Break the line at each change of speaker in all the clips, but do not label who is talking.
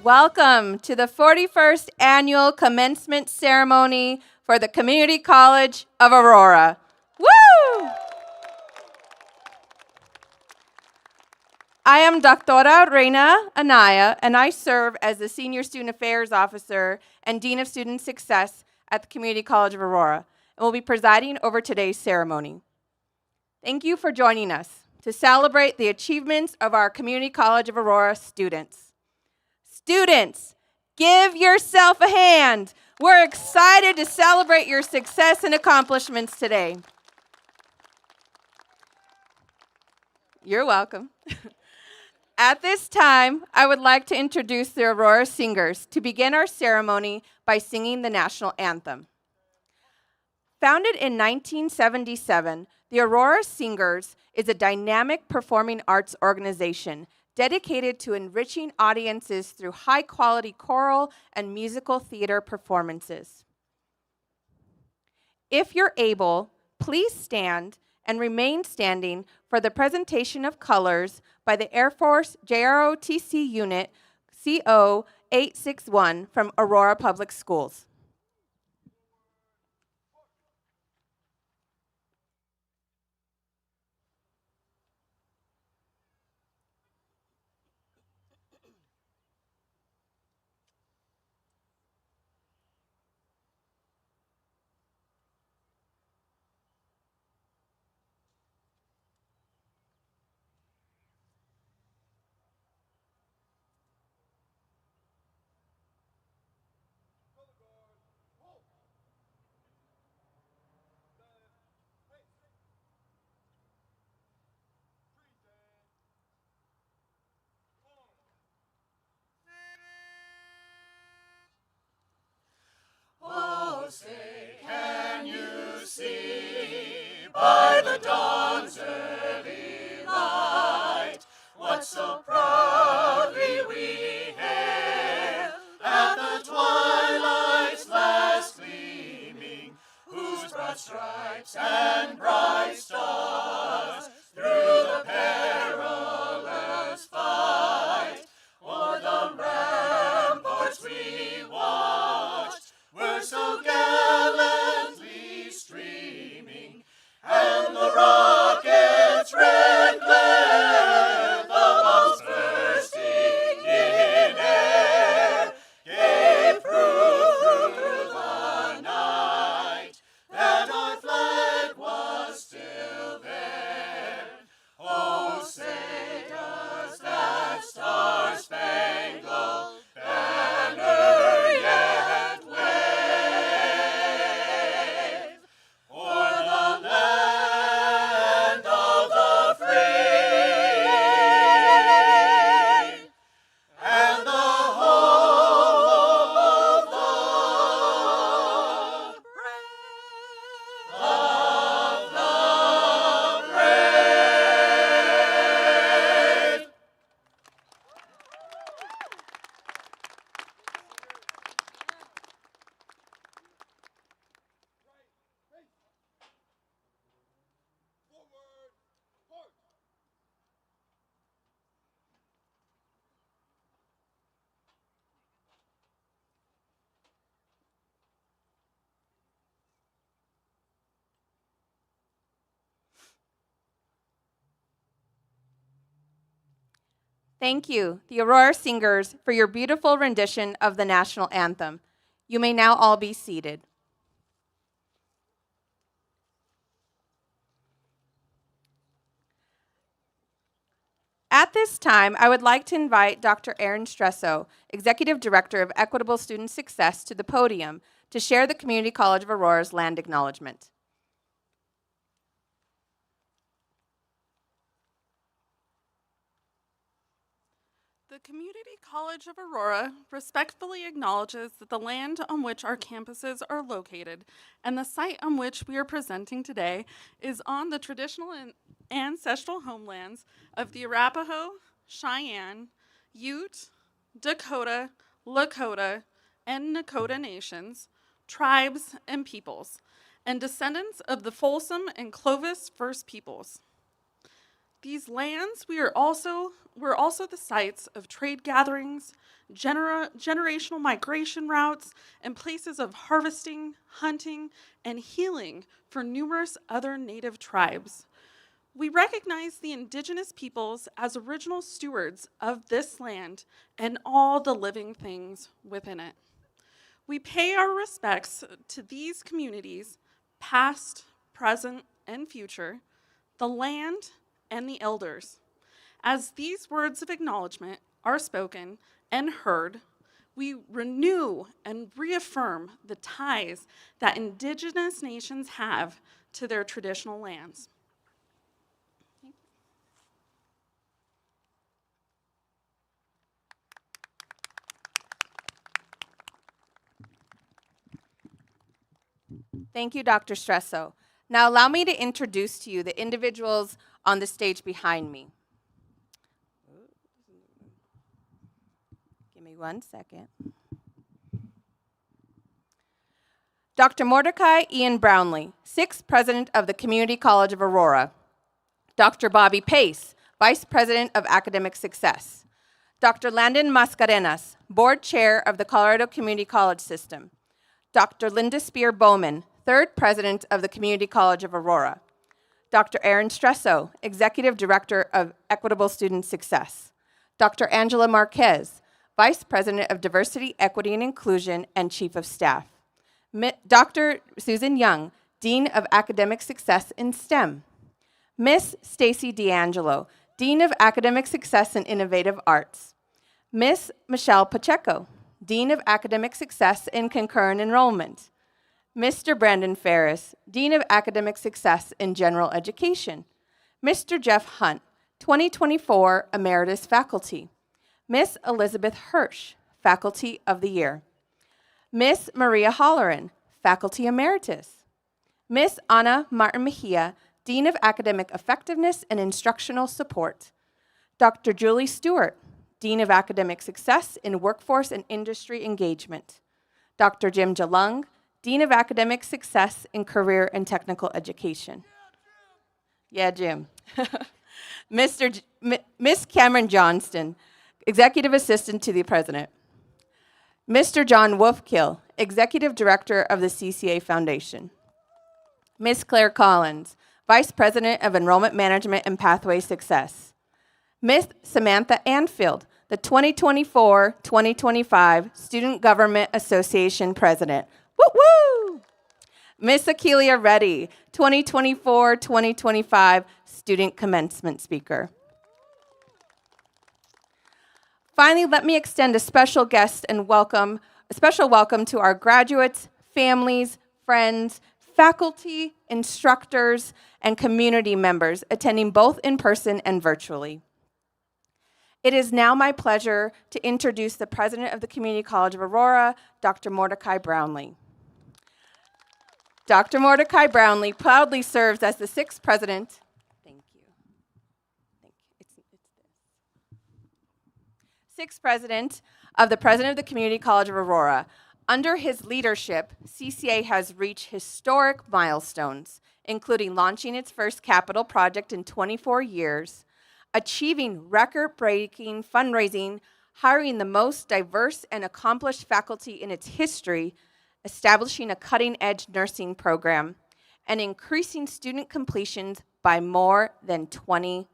Welcome to the 41st Annual Commencement Ceremony for the Community College of Aurora. Woo! I am Dra. Reina Anaya, and I serve as the Senior Student Affairs Officer and Dean of Student Success at the Community College of Aurora, and will be presiding over today's ceremony. Thank you for joining us to celebrate the achievements of our Community College of Aurora students. Students, give yourself a hand. We're excited to celebrate your success and accomplishments today. You're welcome. At this time, I would like to introduce the Aurora Singers to begin our ceremony by singing the national anthem. Founded in 1977, the Aurora Singers is a dynamic performing arts organization dedicated to enriching audiences through high-quality choral and musical theater performances. If you're able, please stand and remain standing for the presentation of colors by the Air Force JROTC Unit CO861 from Aurora Public Schools.
Oh, say, can you see by the dawn's early light what so proudly we hailed at the twilight's last gleaming, whose broad stripes and bright stars through the perilous fight o'er the ramparts we watched were so gallantly streaming, and the rocket's red glare, the bombs bursting in air, gave proof through the night that our flag was still there. Oh, say does that star-spangled banner yet wave o'er the land of the free and the home of the brave, of the brave.
Thank you, the Aurora Singers, for your beautiful rendition of the national anthem. You may now all be seated. At this time, I would like to invite Dr. Erin Stresso, Executive Director of Equitable Student Success, to the podium to share the Community College of Aurora's land acknowledgement.
The Community College of Aurora respectfully acknowledges that the land on which our campuses are located and the site on which we are presenting today is on the traditional and ancestral homelands of the Arapaho, Cheyenne, Ute, Dakota, Lakota, and Nakota nations, tribes, and peoples, and descendants of the Folsom and Clovis First Peoples. These lands were also the sites of trade gatherings, generational migration routes, and places of harvesting, hunting, and healing for numerous other native tribes. We recognize the indigenous peoples as original stewards of this land and all the living things within it. We pay our respects to these communities, past, present, and future, the land, and the elders. As these words of acknowledgement are spoken and heard, we renew and reaffirm the ties that indigenous nations have to their traditional lands.
Thank you, Dr. Stresso. Now allow me to introduce to you the individuals on the stage behind me. Give me 1 second. Dr. Mordecai Ian Brownlee, 6th President of the Community College of Aurora. Dr. Bobby Pace, Vice President of Academic Success. Dr. Landon Mascarenas, Board Chair of the Colorado Community College System. Dr. Linda Spear Bowman, 3rd President of the Community College of Aurora. Dr. Aaron Stresso, Executive Director of Equitable Student Success. Dr. Angela Marquez, Vice President of Diversity, Equity, and Inclusion, and Chief of Staff. Dr. Susan Young, Dean of Academic Success in STEM. Miss Stacy D'Angelo, Dean of Academic Success and Innovative Arts. Miss Michelle Pacheco, Dean of Academic Success in Concurrent Enrollment. Mr. Brandon Ferris, Dean of Academic Success in General Education. Mr. Jeff Hunt, 2024 Emeritus Faculty. Miss Elizabeth Hirsch, Faculty of the Year. Miss Maria Holleran, Faculty Emeritus. Miss Ana Martin Mejia, Dean of Academic Effectiveness and Instructional Support. Dr. Julie Stewart, Dean of Academic Success in Workforce and Industry Engagement. Dr. Jim Jalung, Dean of Academic Success in Career and Technical Education. Yeah, Jim. Miss Cameron Johnston, Executive Assistant to the President. Mr. John Wolfkill, Executive Director of the CCA Foundation. Miss Claire Collins, Vice President of Enrollment Management and Pathway Success. Miss Samantha Anfield, the 2024-2025 Student Government Association President. Woo woo! Miss Akelia Reddy, 2024-2025 Student Commencement Speaker. Finally, let me extend a special welcome to our graduates, families, friends, faculty, instructors, and community members attending both in person and virtually. It is now my pleasure to introduce the President of the Community College of Aurora, Dr. Mordecai Brownlee. Dr. Mordecai Brownlee proudly serves as the 6th President. Thank you. It's this. 6th President of the Community College of Aurora. Under his leadership, CCA has reached historic milestones, including launching its first capital project in 24 years, achieving record-breaking fundraising, hiring the most diverse and accomplished faculty in its history, establishing a cutting-edge nursing program, and increasing student completions by more than 20%.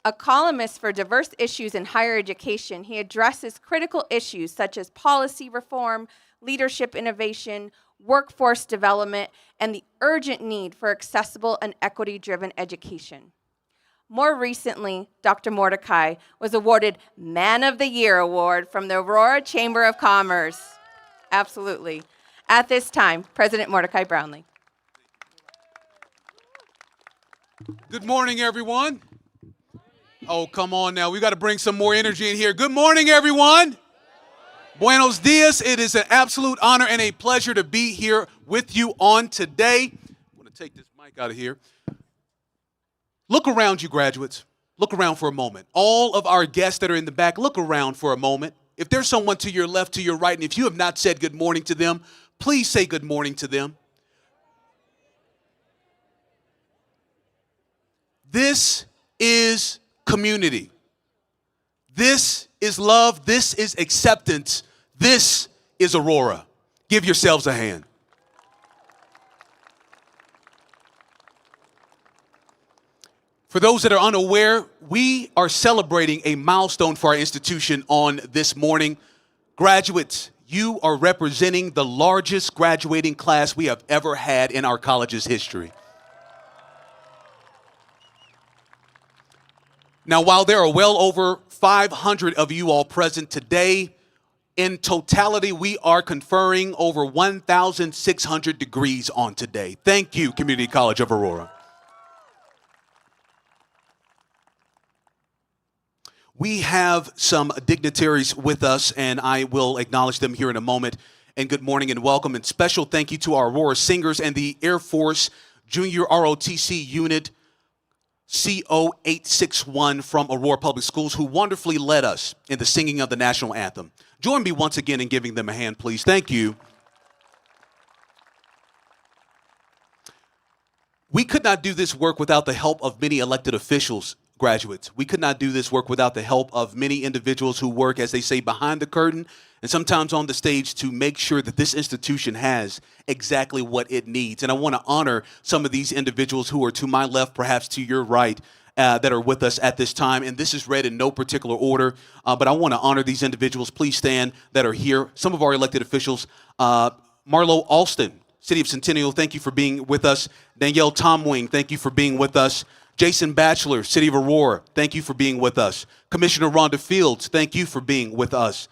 A columnist for diverse issues in higher education, he addresses critical issues such as policy reform, leadership innovation, workforce development, and the urgent need for accessible and equity-driven education. More recently, Dr. Mordecai was awarded Man of the Year Award from the Aurora Chamber of Commerce. Absolutely. At this time, President Mordecai Brownlee.
Good morning, everyone. Oh, come on now. We got to bring some more energy in here. Good morning, everyone. Buenos dias. It is an absolute honor and a pleasure to be here with you on today. I'm going to take this mic out of here. Look around you, graduates. Look around for a moment. All of our guests that are in the back, look around for a moment. If there's someone to your left, to your right, and if you have not said good morning to them, please say good morning to them. This is community. This is love. This is acceptance. This is Aurora. Give yourselves a hand. For those that are unaware, we are celebrating a milestone for our institution on this morning. Graduates, you are representing the largest graduating class we have ever had in our college's history. Now, while there are well over 500 of you all present today, in totality, we are conferring over 1,600 degrees on today. Thank you, Community College of Aurora. We have some dignitaries with us, and I will acknowledge them here in a moment. And good morning and welcome. And special thank you to our Aurora Singers and the Air Force Junior ROTC Unit CO861 from Aurora Public Schools, who wonderfully led us in the singing of the national anthem. Join me once again in giving them a hand, please. Thank you. We could not do this work without the help of many elected officials. Graduates, we could not do this work without the help of many individuals who work, as they say, behind the curtain and sometimes on the stage to make sure that this institution has exactly what it needs. And I want to honor some of these individuals who are to my left, perhaps to your right, that are with us at this time. And this is read in no particular order, but I want to honor these individuals. Please stand that are here. Some of our elected officials, Marlo Alston, City of Centennial, thank you for being with us. Danielle Tomwing, thank you for being with us. Jason Batchelor, City of Aurora, thank you for being with us. Commissioner Rhonda Fields, thank you for being with us.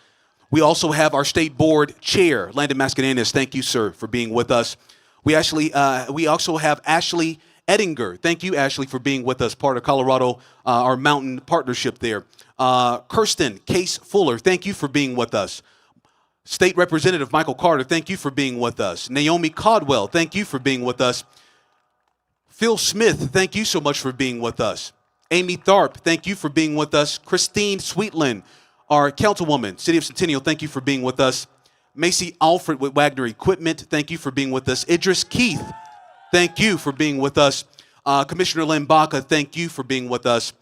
We also have our State Board Chair, Landon Mascarenas, thank you, sir, for being with us. We also have Ashley Ettinger. Thank you, Ashley, for being with us, part of Colorado, our mountain partnership there. Kirsten Case Fuller, thank you for being with us. State Representative Michael Carter, thank you for being with us. Naomi Caldwell, thank you for being with us. Phil Smith, thank you so much for being with us. Amy Tharp, thank you for being with us. Christine Sweetland, our councilwoman, City of Centennial, thank you for being with us. Macy Alfred with Wagner Equipment, thank you for being with us. Idris Keith, thank you for being with us. Commissioner Len Baca, thank you for being with us.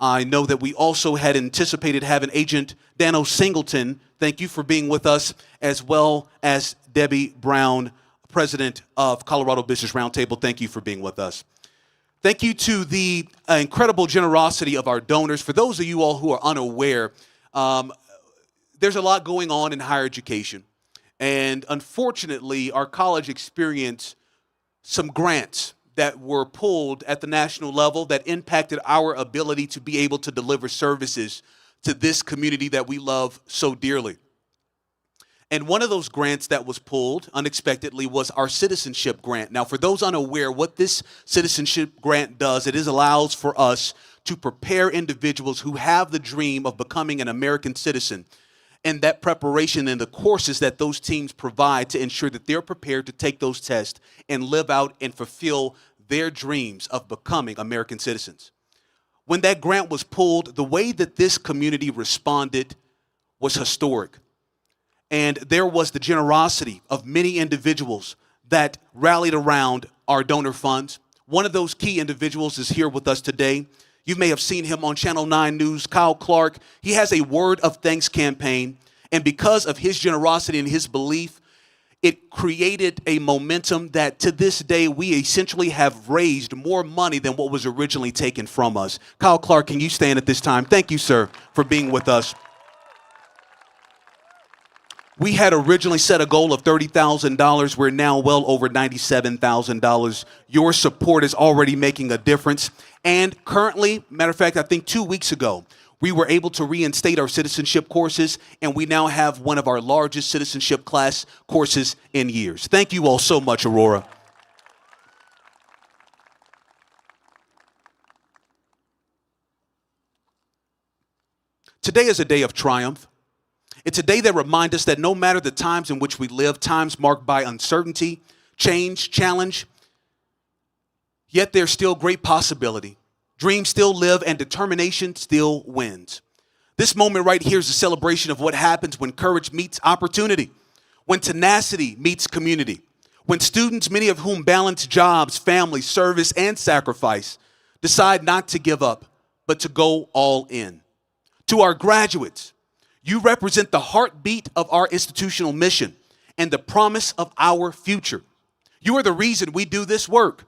I know that we also had anticipated having Agent Dano Singleton, thank you for being with us, as well as Debbie Brown, President of Colorado Business Roundtable. Thank you for being with us. Thank you to the incredible generosity of our donors. For those of you all who are unaware, there's a lot going on in higher education. And unfortunately, our college experienced some grants that were pulled at the national level that impacted our ability to be able to deliver services to this community that we love so dearly. And one of those grants that was pulled unexpectedly was our citizenship grant. Now, for those unaware, what this citizenship grant does, it allows for us to prepare individuals who have the dream of becoming an American citizen, and that preparation and the courses that those teams provide to ensure that they're prepared to take those tests and live out and fulfill their dreams of becoming American citizens. When that grant was pulled, the way that this community responded was historic. And there was the generosity of many individuals that rallied around our donor funds. One of those key individuals is here with us today. You may have seen him on Channel 9 News, Kyle Clark. He has a Word of Thanks campaign. And because of his generosity and his belief, it created a momentum that to this day we essentially have raised more money than what was originally taken from us. Kyle Clark, can you stand at this time? Thank you, sir, for being with us. We had originally set a goal of $30,000. We're now well over $97,000. Your support is already making a difference. And currently, matter of fact, I think 2 weeks ago, we were able to reinstate our citizenship courses, and we now have one of our largest citizenship class courses in years. Thank you all so much, Aurora. Today is a day of triumph. It's a day that reminds us that no matter the times in which we live, times marked by uncertainty, change, challenge, yet there's still great possibility. Dreams still live and determination still wins. This moment right here is a celebration of what happens when courage meets opportunity, when tenacity meets community, when students, many of whom balance jobs, family, service, and sacrifice, decide not to give up, but to go all in. To our graduates, you represent the heartbeat of our institutional mission and the promise of our future. You are the reason we do this work.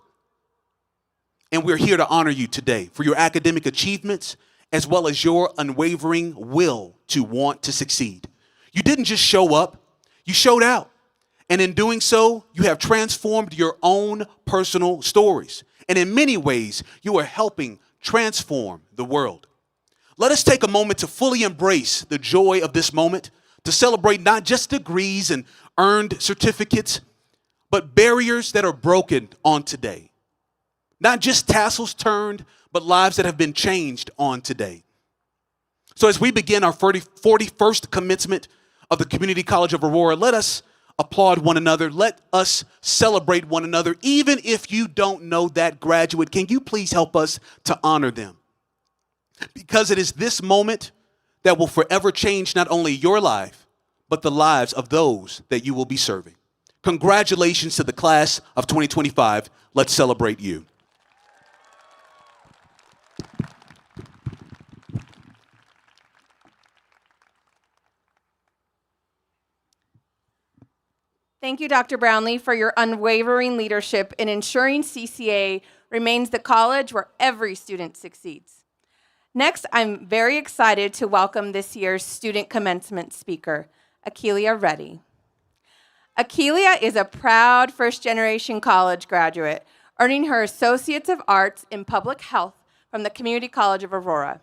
And we're here to honor you today for your academic achievements as well as your unwavering will to want to succeed. You didn't just show up, you showed out. And in doing so, you have transformed your own personal stories. And in many ways, you are helping transform the world. Let us take a moment to fully embrace the joy of this moment, to celebrate not just degrees and earned certificates, but barriers that are broken on today. Not just tassels turned, but lives that have been changed on today. So as we begin our 41st commencement of the Community College of Aurora, let us applaud one another. Let us celebrate one another. Even if you don't know that graduate, can you please help us to honor them? Because it is this moment that will forever change not only your life, but the lives of those that you will be serving. Congratulations to the class of 2025. Let's celebrate you.
Thank you, Dr. Brownlee, for your unwavering leadership in ensuring CCA remains the college where every student succeeds. Next, I'm very excited to welcome this year's student commencement speaker, Akelia Reddy. Akelia is a proud first-generation college graduate, earning her Associates of Arts in Public Health from the Community College of Aurora.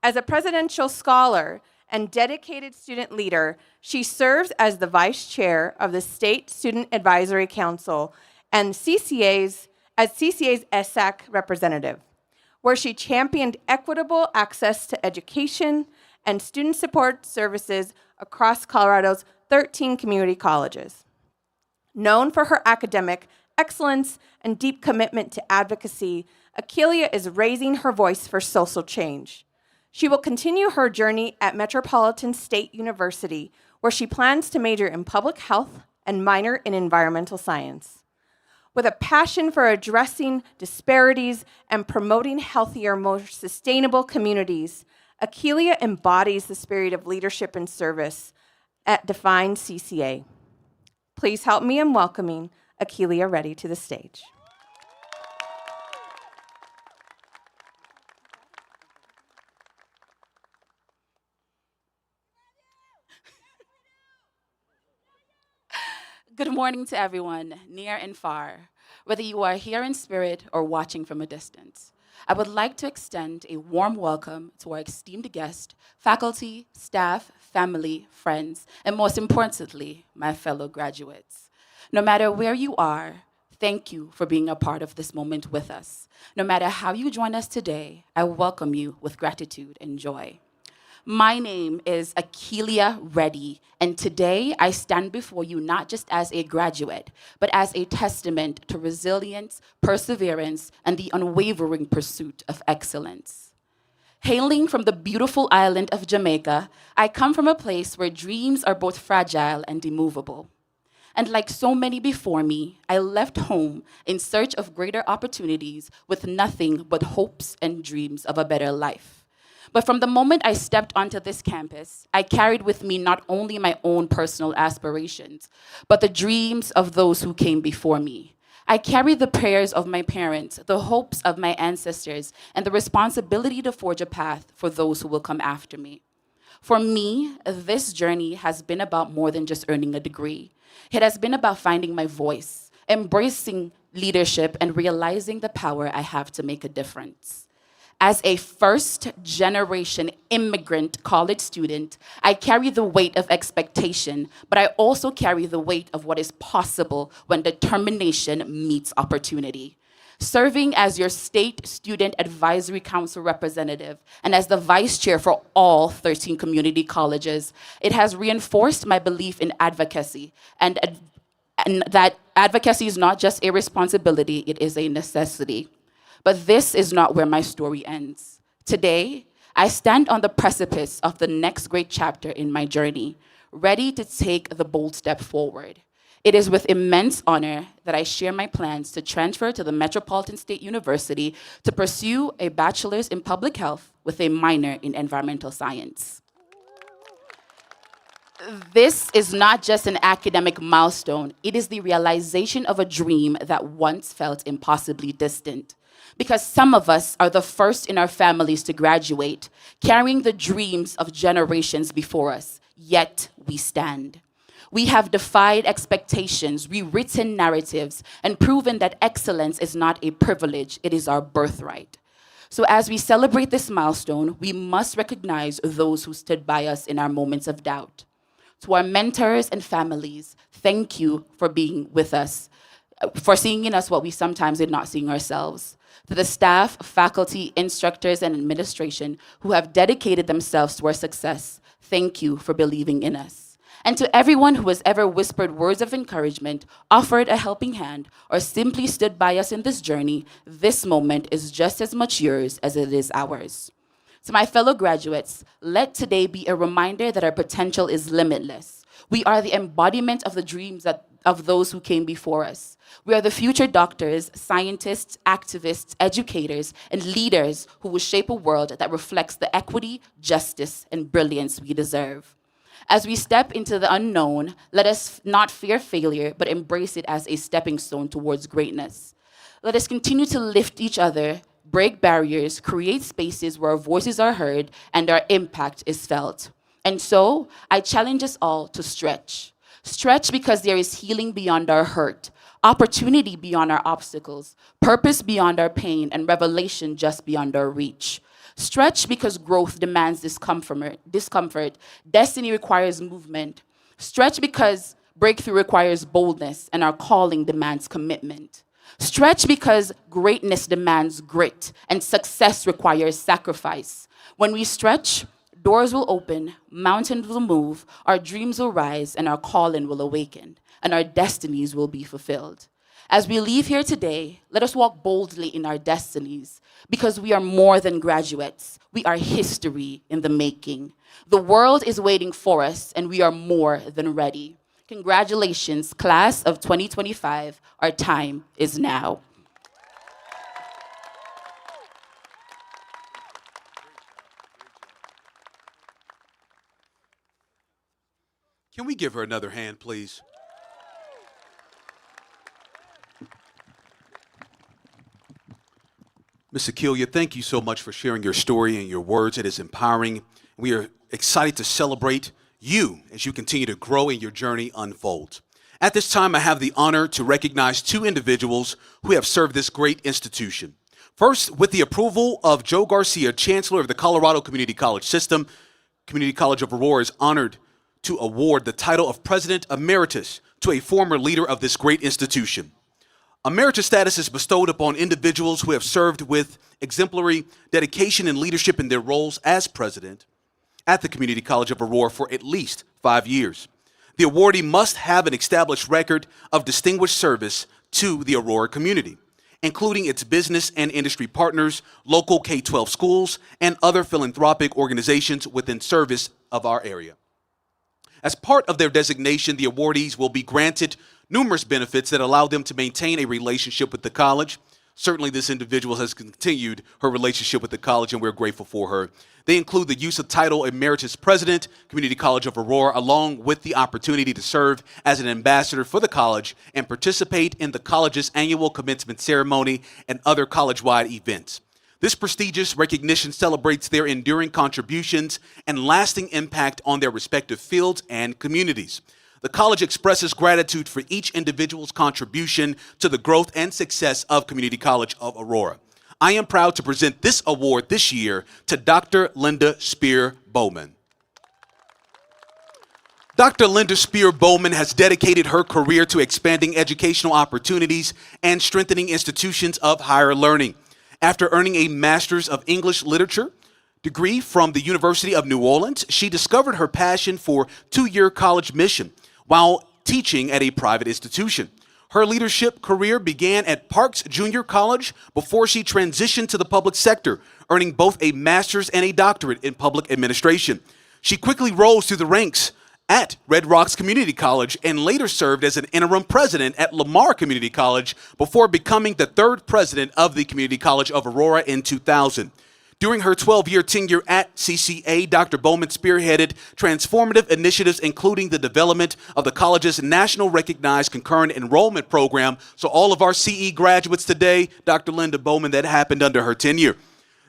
As a presidential scholar and dedicated student leader, she serves as the vice chair of the State Student Advisory Council and CCA's ESSAC representative, where she championed equitable access to education and student support services across Colorado's 13 community colleges. Known for her academic excellence and deep commitment to advocacy, Akelia is raising her voice for social change. She will continue her journey at Metropolitan State University, where she plans to major in public health and minor in environmental science. With a passion for addressing disparities and promoting healthier, more sustainable communities, Akelia embodies the spirit of leadership and service at Define CCA. Please help me in welcoming Akelia Reddy to the stage.
Good morning to everyone, near and far, whether you are here in spirit or watching from a distance. I would like to extend a warm welcome to our esteemed guest, faculty, staff, family, friends, and most importantly, my fellow graduates. No matter where you are, thank you for being a part of this moment with us. No matter how you join us today, I welcome you with gratitude and joy. My name is Akelia Reddy, and today I stand before you not just as a graduate, but as a testament to resilience, perseverance, and the unwavering pursuit of excellence. Hailing from the beautiful island of Jamaica, I come from a place where dreams are both fragile and immovable. And like so many before me, I left home in search of greater opportunities with nothing but hopes and dreams of a better life. But from the moment I stepped onto this campus, I carried with me not only my own personal aspirations, but the dreams of those who came before me. I carried the prayers of my parents, the hopes of my ancestors, and the responsibility to forge a path for those who will come after me. For me, this journey has been about more than just earning a degree. It has been about finding my voice, embracing leadership, and realizing the power I have to make a difference. As a first-generation immigrant college student, I carry the weight of expectation, but I also carry the weight of what is possible when determination meets opportunity. Serving as your State Student Advisory Council representative and as the vice chair for all 13 community colleges, it has reinforced my belief in advocacy and that advocacy is not just a responsibility, it is a necessity. But this is not where my story ends. Today, I stand on the precipice of the next great chapter in my journey, ready to take the bold step forward. It is with immense honor that I share my plans to transfer to the Metropolitan State University to pursue a bachelor's in public health with a minor in environmental science. This is not just an academic milestone, it is the realization of a dream that once felt impossibly distant. Because some of us are the first in our families to graduate, carrying the dreams of generations before us, yet we stand. We have defied expectations, rewritten narratives, and proven that excellence is not a privilege, it is our birthright. So as we celebrate this milestone, we must recognize those who stood by us in our moments of doubt. To our mentors and families, thank you for being with us, for seeing in us what we sometimes did not see in ourselves. To the staff, faculty, instructors, and administration who have dedicated themselves to our success, thank you for believing in us. And to everyone who has ever whispered words of encouragement, offered a helping hand, or simply stood by us in this journey, this moment is just as much yours as it is ours. To my fellow graduates, let today be a reminder that our potential is limitless. We are the embodiment of the dreams of those who came before us. We are the future doctors, scientists, activists, educators, and leaders who will shape a world that reflects the equity, justice, and brilliance we deserve. As we step into the unknown, let us not fear failure, but embrace it as a stepping stone towards greatness. Let us continue to lift each other, break barriers, create spaces where our voices are heard and our impact is felt. And so, I challenge us all to stretch. Stretch because there is healing beyond our hurt, opportunity beyond our obstacles, purpose beyond our pain, and revelation just beyond our reach. Stretch because growth demands discomfort, destiny requires movement. Stretch because breakthrough requires boldness, and our calling demands commitment. Stretch because greatness demands grit, and success requires sacrifice. When we stretch, doors will open, mountains will move, our dreams will rise, and our calling will awaken, and our destinies will be fulfilled. As we leave here today, let us walk boldly in our destinies, because we are more than graduates. We are history in the making. The world is waiting for us, and we are more than ready. Congratulations, class of 2025. Our time is now.
Can we give her another hand, please? Ms. Akeelia, thank you so much for sharing your story and your words. It is empowering. We are excited to celebrate you as you continue to grow and your journey unfolds. At this time, I have the honor to recognize two individuals who have served this great institution. First, with the approval of Joe Garcia, Chancellor of the Colorado Community College System, Community College of Aurora is honored to award the title of President Emeritus to a former leader of this great institution. Emeritus status is bestowed upon individuals who have served with exemplary dedication and leadership in their roles as president at the Community College of Aurora for at least 5 years. The awardee must have an established record of distinguished service to the Aurora community, including its business and industry partners, local K-12 schools, and other philanthropic organizations within service of our area. As part of their designation, the awardees will be granted numerous benefits that allow them to maintain a relationship with the college. Certainly, this individual has continued her relationship with the college, and we're grateful for her. They include the use of title Emeritus President, Community College of Aurora, along with the opportunity to serve as an ambassador for the college and participate in the college's annual commencement ceremony and other college-wide events. This prestigious recognition celebrates their enduring contributions and lasting impact on their respective fields and communities. The college expresses gratitude for each individual's contribution to the growth and success of Community College of Aurora. I am proud to present this award this year to Dr. Linda Spear Bowman. Dr. Linda Spear Bowman has dedicated her career to expanding educational opportunities and strengthening institutions of higher learning. After earning a Master's of English Literature degree from the University of New Orleans, she discovered her passion for two-year college mission while teaching at a private institution. Her leadership career began at Parks Junior College before she transitioned to the public sector, earning both a master's and a doctorate in public administration. She quickly rose through the ranks at Red Rocks Community College and later served as an interim president at Lamar Community College before becoming the third president of the Community College of Aurora in 2000. During her 12-year tenure at CCA, Dr. Bowman spearheaded transformative initiatives, including the development of the college's national recognized concurrent enrollment program. So all of our CE graduates today, Dr. Linda Bowman, that happened under her tenure.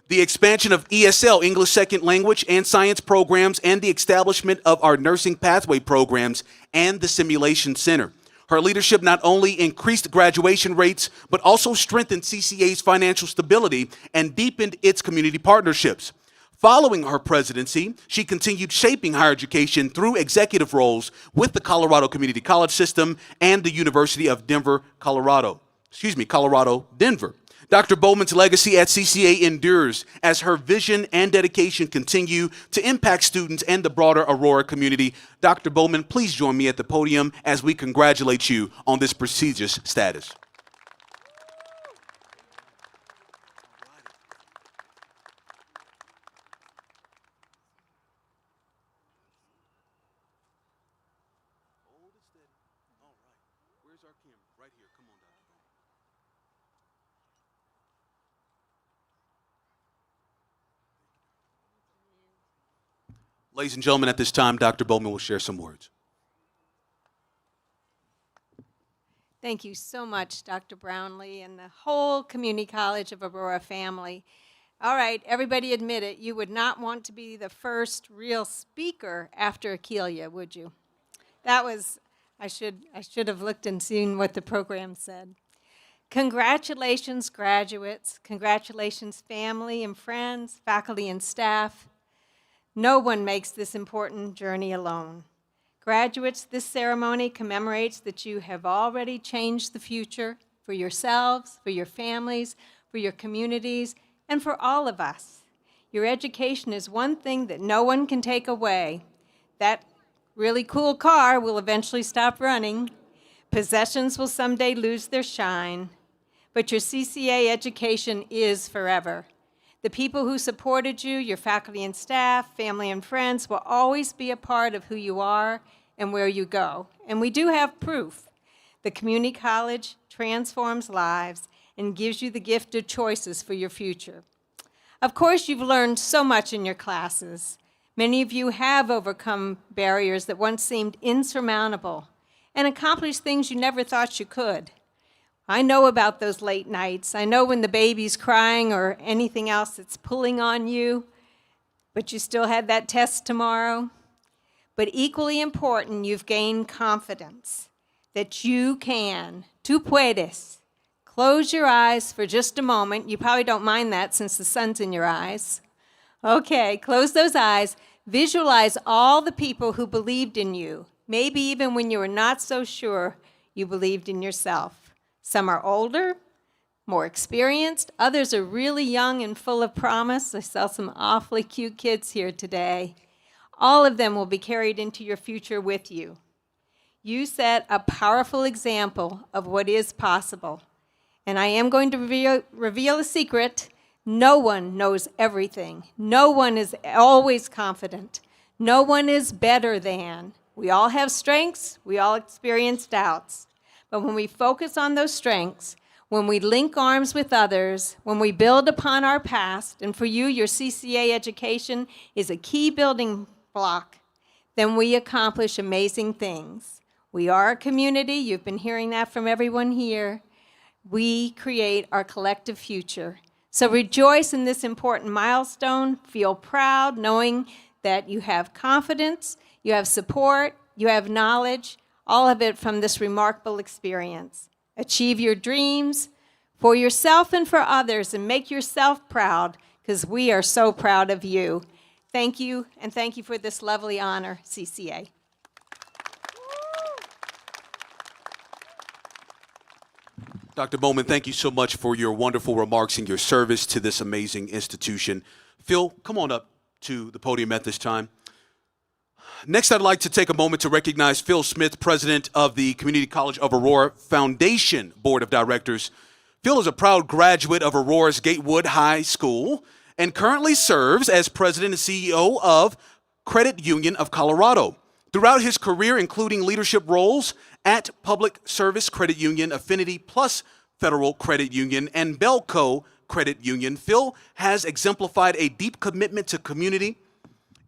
The expansion of ESL, English Second Language and Science programs, and the establishment of our nursing pathway programs and the Simulation Center. Her leadership not only increased graduation rates, but also strengthened CCA's financial stability and deepened its community partnerships. Following her presidency, she continued shaping higher education through executive roles with the Colorado Community College System and the University of Denver, Colorado, Denver. Dr. Bowman's legacy at CCA endures as her vision and dedication continue to impact students and the broader Aurora community. Dr. Bowman, please join me at the podium as we congratulate you on this prestigious status. Where's our camera? Right here. Come on, Dr. Bowman. Ladies and gentlemen, at this time, Dr. Bowman will share some words.
Thank you so much, Dr. Brownlee, and the whole Community College of Aurora family. All right, everybody admit it, you would not want to be the first real speaker after Akeelia, would you? That was, I should have looked and seen what the program said. Congratulations, graduates. Congratulations, family and friends, faculty and staff. No one makes this important journey alone. Graduates, this ceremony commemorates that you have already changed the future for yourselves, for your families, for your communities, and for all of us. Your education is one thing that no one can take away. That really cool car will eventually stop running. Possessions will someday lose their shine. But your CCA education is forever. The people who supported you, your faculty and staff, family and friends, will always be a part of who you are and where you go. And we do have proof. The community college transforms lives and gives you the gift of choices for your future. Of course, you've learned so much in your classes. Many of you have overcome barriers that once seemed insurmountable and accomplished things you never thought you could. I know about those late nights. I know when the baby's crying or anything else that's pulling on you, but you still had that test tomorrow. But equally important, you've gained confidence that you can. Tú puedes. Close your eyes for just a moment. You probably don't mind that since the sun's in your eyes. Okay, close those eyes. Visualize all the people who believed in you, maybe even when you were not so sure you believed in yourself. Some are older, more experienced. Others are really young and full of promise. I saw some awfully cute kids here today. All of them will be carried into your future with you. You set a powerful example of what is possible. And I am going to reveal a secret. No one knows everything. No one is always confident. No one is better than. We all have strengths. We all experience doubts. But when we focus on those strengths, when we link arms with others, when we build upon our past, and for you, your CCA education is a key building block, then we accomplish amazing things. We are a community. You've been hearing that from everyone here. We create our collective future. So rejoice in this important milestone. Feel proud knowing that you have confidence, you have support, you have knowledge, all of it from this remarkable experience. Achieve your dreams for yourself and for others, and make yourself proud, because we are so proud of you. Thank you, and thank you for this lovely honor, CCA.
Dr. Bowman, thank you so much for your wonderful remarks and your service to this amazing institution. Phil, come on up to the podium at this time. Next, I'd like to take a moment to recognize Phil Smith, president of the Community College of Aurora Foundation Board of Directors. Phil is a proud graduate of Aurora's Gatewood High School and currently serves as president and CEO of Credit Union of Colorado. Throughout his career, including leadership roles at Public Service Credit Union, Affinity Plus Federal Credit Union, and Belco Credit Union, Phil has exemplified a deep commitment to community,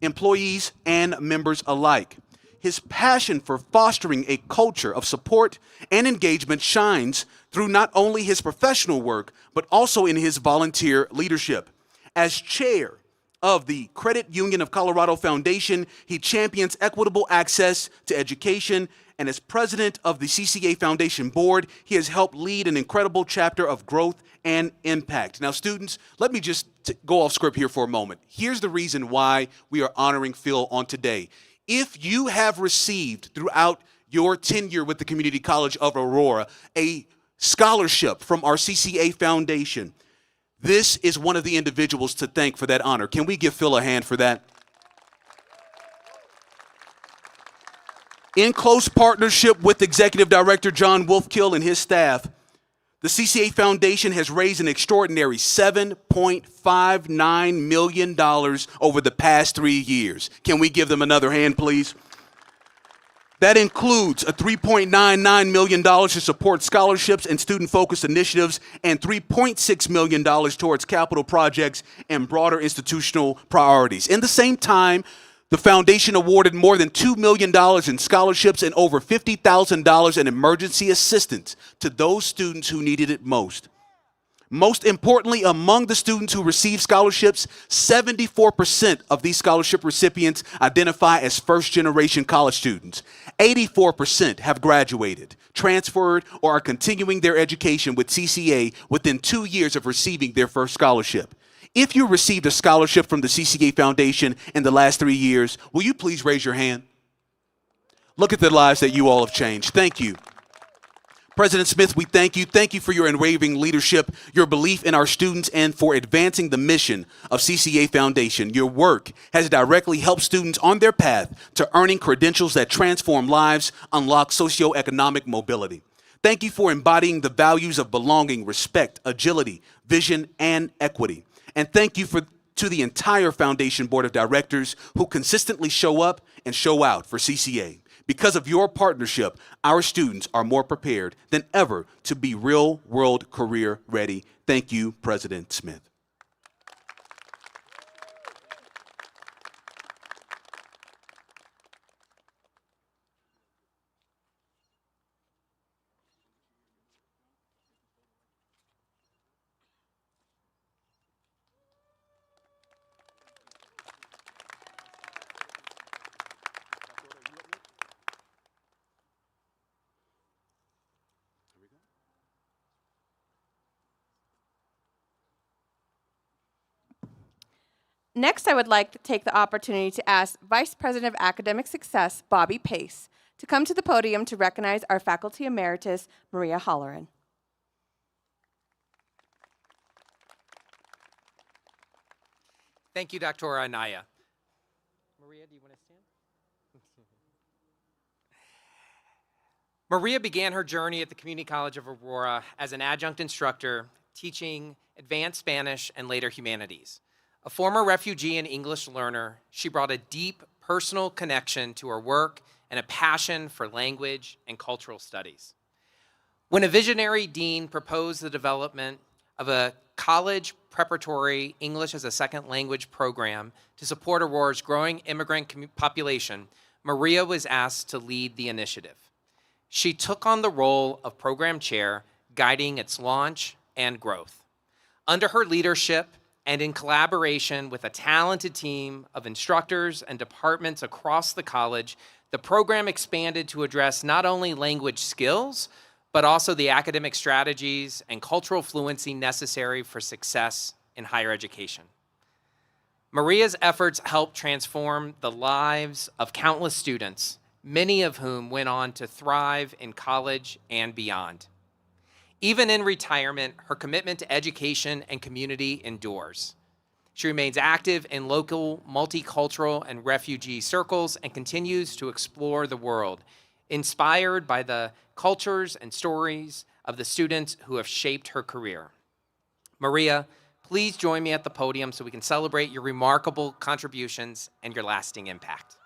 employees, and members alike. His passion for fostering a culture of support and engagement shines through not only his professional work, but also in his volunteer leadership. As chair of the Credit Union of Colorado Foundation, he champions equitable access to education, and as president of the CCA Foundation Board, he has helped lead an incredible chapter of growth and impact. Now, students, let me just go off script here for a moment. Here's the reason why we are honoring Phil on today. If you have received throughout your tenure with the Community College of Aurora a scholarship from our CCA Foundation, this is one of the individuals to thank for that honor. Can we give Phil a hand for that? In close partnership with Executive Director John Wolfkill and his staff, the CCA Foundation has raised an extraordinary $7.59 million over the past 3 years. Can we give them another hand, please? That includes a $3.99 million to support scholarships and student-focused initiatives and $3.6 million towards capital projects and broader institutional priorities. In the same time, the foundation awarded more than $2 million in scholarships and over $50,000 in emergency assistance to those students who needed it most. Most importantly, among the students who received scholarships, 74% of these scholarship recipients identify as first-generation college students. 84% have graduated, transferred, or are continuing their education with CCA within 2 years of receiving their first scholarship. If you received a scholarship from the CCA Foundation in the last 3 years, will you please raise your hand? Look at the lives that you all have changed. Thank you. President Smith, we thank you. Thank you for your unwavering leadership, your belief in our students, and for advancing the mission of CCA Foundation. Your work has directly helped students on their path to earning credentials that transform lives, unlock socioeconomic mobility. Thank you for embodying the values of belonging, respect, agility, vision, and equity. And thank you to the entire Foundation Board of Directors who consistently show up and show out for CCA. Because of your partnership, our students are more prepared than ever to be real-world career ready. Thank you, President Smith.
Next, I would like to take the opportunity to ask Vice President of Academic Success, Bobby Pace, to come to the podium to recognize our Faculty Emeritus, Maria Holleran.
Thank you, Dr. Anaya. Maria, do you want to stand? Maria began her journey at the Community College of Aurora as an adjunct instructor, teaching advanced Spanish and later humanities. A former refugee and English learner, she brought a deep personal connection to her work and a passion for language and cultural studies. When a visionary dean proposed the development of a college preparatory English as a second language program to support Aurora's growing immigrant population, Maria was asked to lead the initiative. She took on the role of program chair, guiding its launch and growth. Under her leadership, and in collaboration with a talented team of instructors and departments across the college, the program expanded to address not only language skills, but also the academic strategies and cultural fluency necessary for success in higher education. Maria's efforts helped transform the lives of countless students, many of whom went on to thrive in college and beyond. Even in retirement, her commitment to education and community endures. She remains active in local, multicultural, and refugee circles and continues to explore the world, inspired by the cultures and stories of the students who have shaped her career. Maria, please join me at the podium so we can celebrate your remarkable contributions and your lasting impact.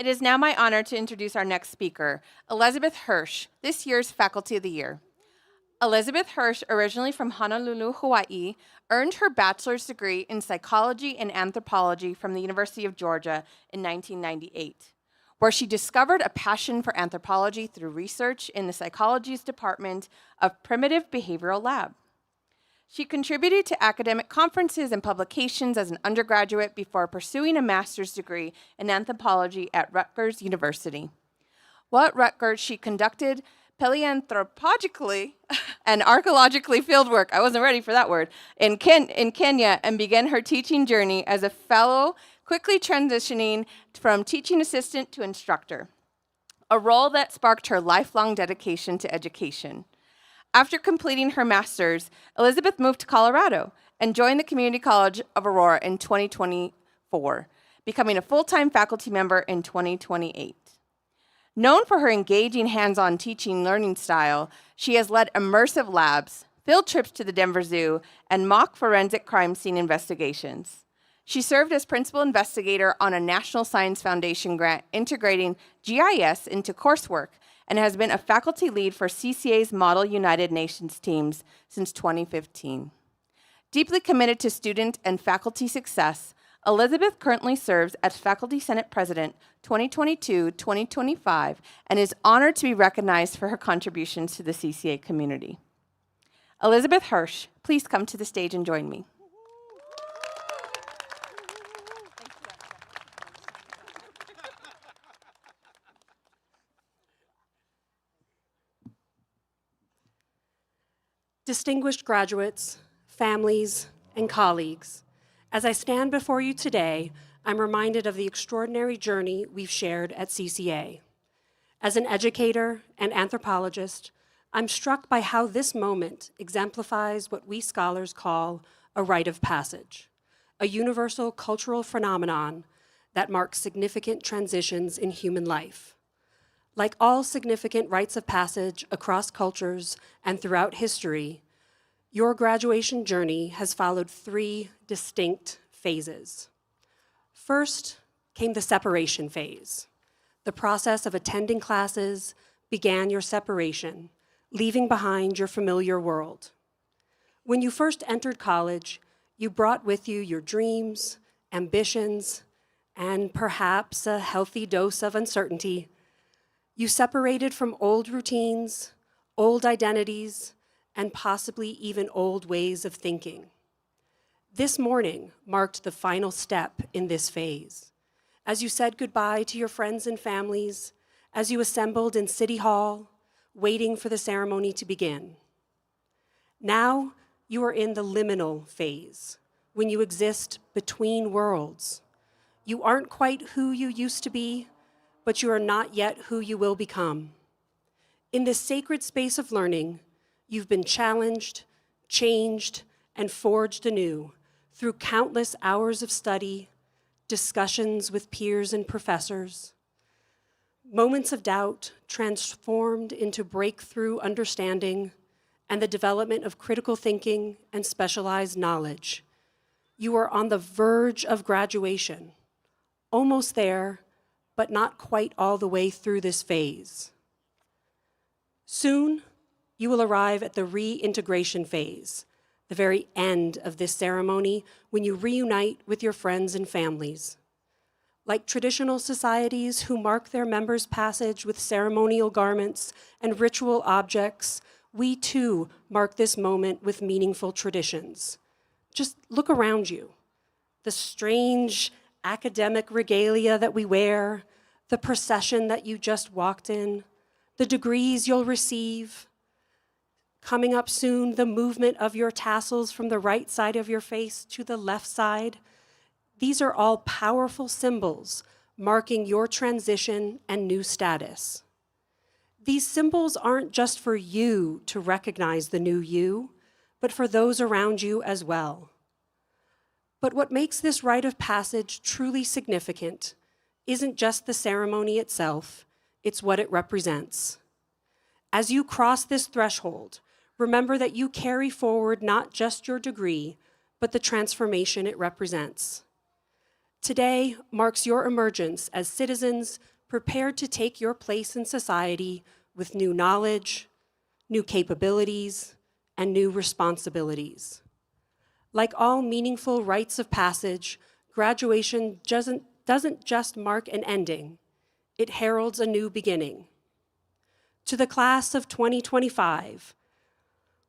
It is now my honor to introduce our next speaker, Elizabeth Hirsch, this year's Faculty of the Year. Elizabeth Hirsch, originally from Honolulu, Hawaii, earned her bachelor's degree in psychology and anthropology from the University of Georgia in 1998, where she discovered a passion for anthropology through research in the psychology's department of Primitive Behavioral Lab. She contributed to academic conferences and publications as an undergraduate before pursuing a master's degree in anthropology at Rutgers University. While at Rutgers, she conducted paleoanthropologically and archaeologically fieldwork, I wasn't ready for that word, in Kenya, and began her teaching journey as a fellow, quickly transitioning from teaching assistant to instructor, a role that sparked her lifelong dedication to education. After completing her master's, Elizabeth moved to Colorado and joined the Community College of Aurora in 2024, becoming a full-time faculty member in 2028. Known for her engaging hands-on teaching learning style, she has led immersive labs, field trips to the Denver Zoo, and mock forensic crime scene investigations. She served as principal investigator on a National Science Foundation grant integrating GIS into coursework and has been a faculty lead for CCA's Model United Nations teams since 2015. Deeply committed to student and faculty success, Elizabeth currently serves as Faculty Senate President 2022-2025 and is honored to be recognized for her contributions to the CCA community. Elizabeth Hirsch, please come to the stage and join me.
Distinguished graduates, families, and colleagues, as I stand before you today, I'm reminded of the extraordinary journey we've shared at CCA. As an educator and anthropologist, I'm struck by how this moment exemplifies what we scholars call a rite of passage, a universal cultural phenomenon that marks significant transitions in human life. Like all significant rites of passage across cultures and throughout history, your graduation journey has followed three distinct phases. First came the separation phase. The process of attending classes began your separation, leaving behind your familiar world. When you first entered college, you brought with you your dreams, ambitions, and perhaps a healthy dose of uncertainty. You separated from old routines, old identities, and possibly even old ways of thinking. This morning marked the final step in this phase. As you said goodbye to your friends and families, as you assembled in City Hall, waiting for the ceremony to begin. Now you are in the liminal phase, when you exist between worlds. You aren't quite who you used to be, but you are not yet who you will become. In this sacred space of learning, you've been challenged, changed, and forged anew through countless hours of study, discussions with peers and professors, moments of doubt transformed into breakthrough understanding and the development of critical thinking and specialized knowledge. You are on the verge of graduation, almost there, but not quite all the way through this phase. Soon, you will arrive at the reintegration phase, the very end of this ceremony when you reunite with your friends and families. Like traditional societies who mark their members' passage with ceremonial garments and ritual objects, we too mark this moment with meaningful traditions. Just look around you. The strange academic regalia that we wear, the procession that you just walked in, the degrees you'll receive. Coming up soon, the movement of your tassels from the right side of your face to the left side. These are all powerful symbols marking your transition and new status. These symbols aren't just for you to recognize the new you, but for those around you as well. But what makes this rite of passage truly significant isn't just the ceremony itself, it's what it represents. As you cross this threshold, remember that you carry forward not just your degree, but the transformation it represents. Today marks your emergence as citizens prepared to take your place in society with new knowledge, new capabilities, and new responsibilities. Like all meaningful rites of passage, graduation doesn't just mark an ending, it heralds a new beginning. To the class of 2025,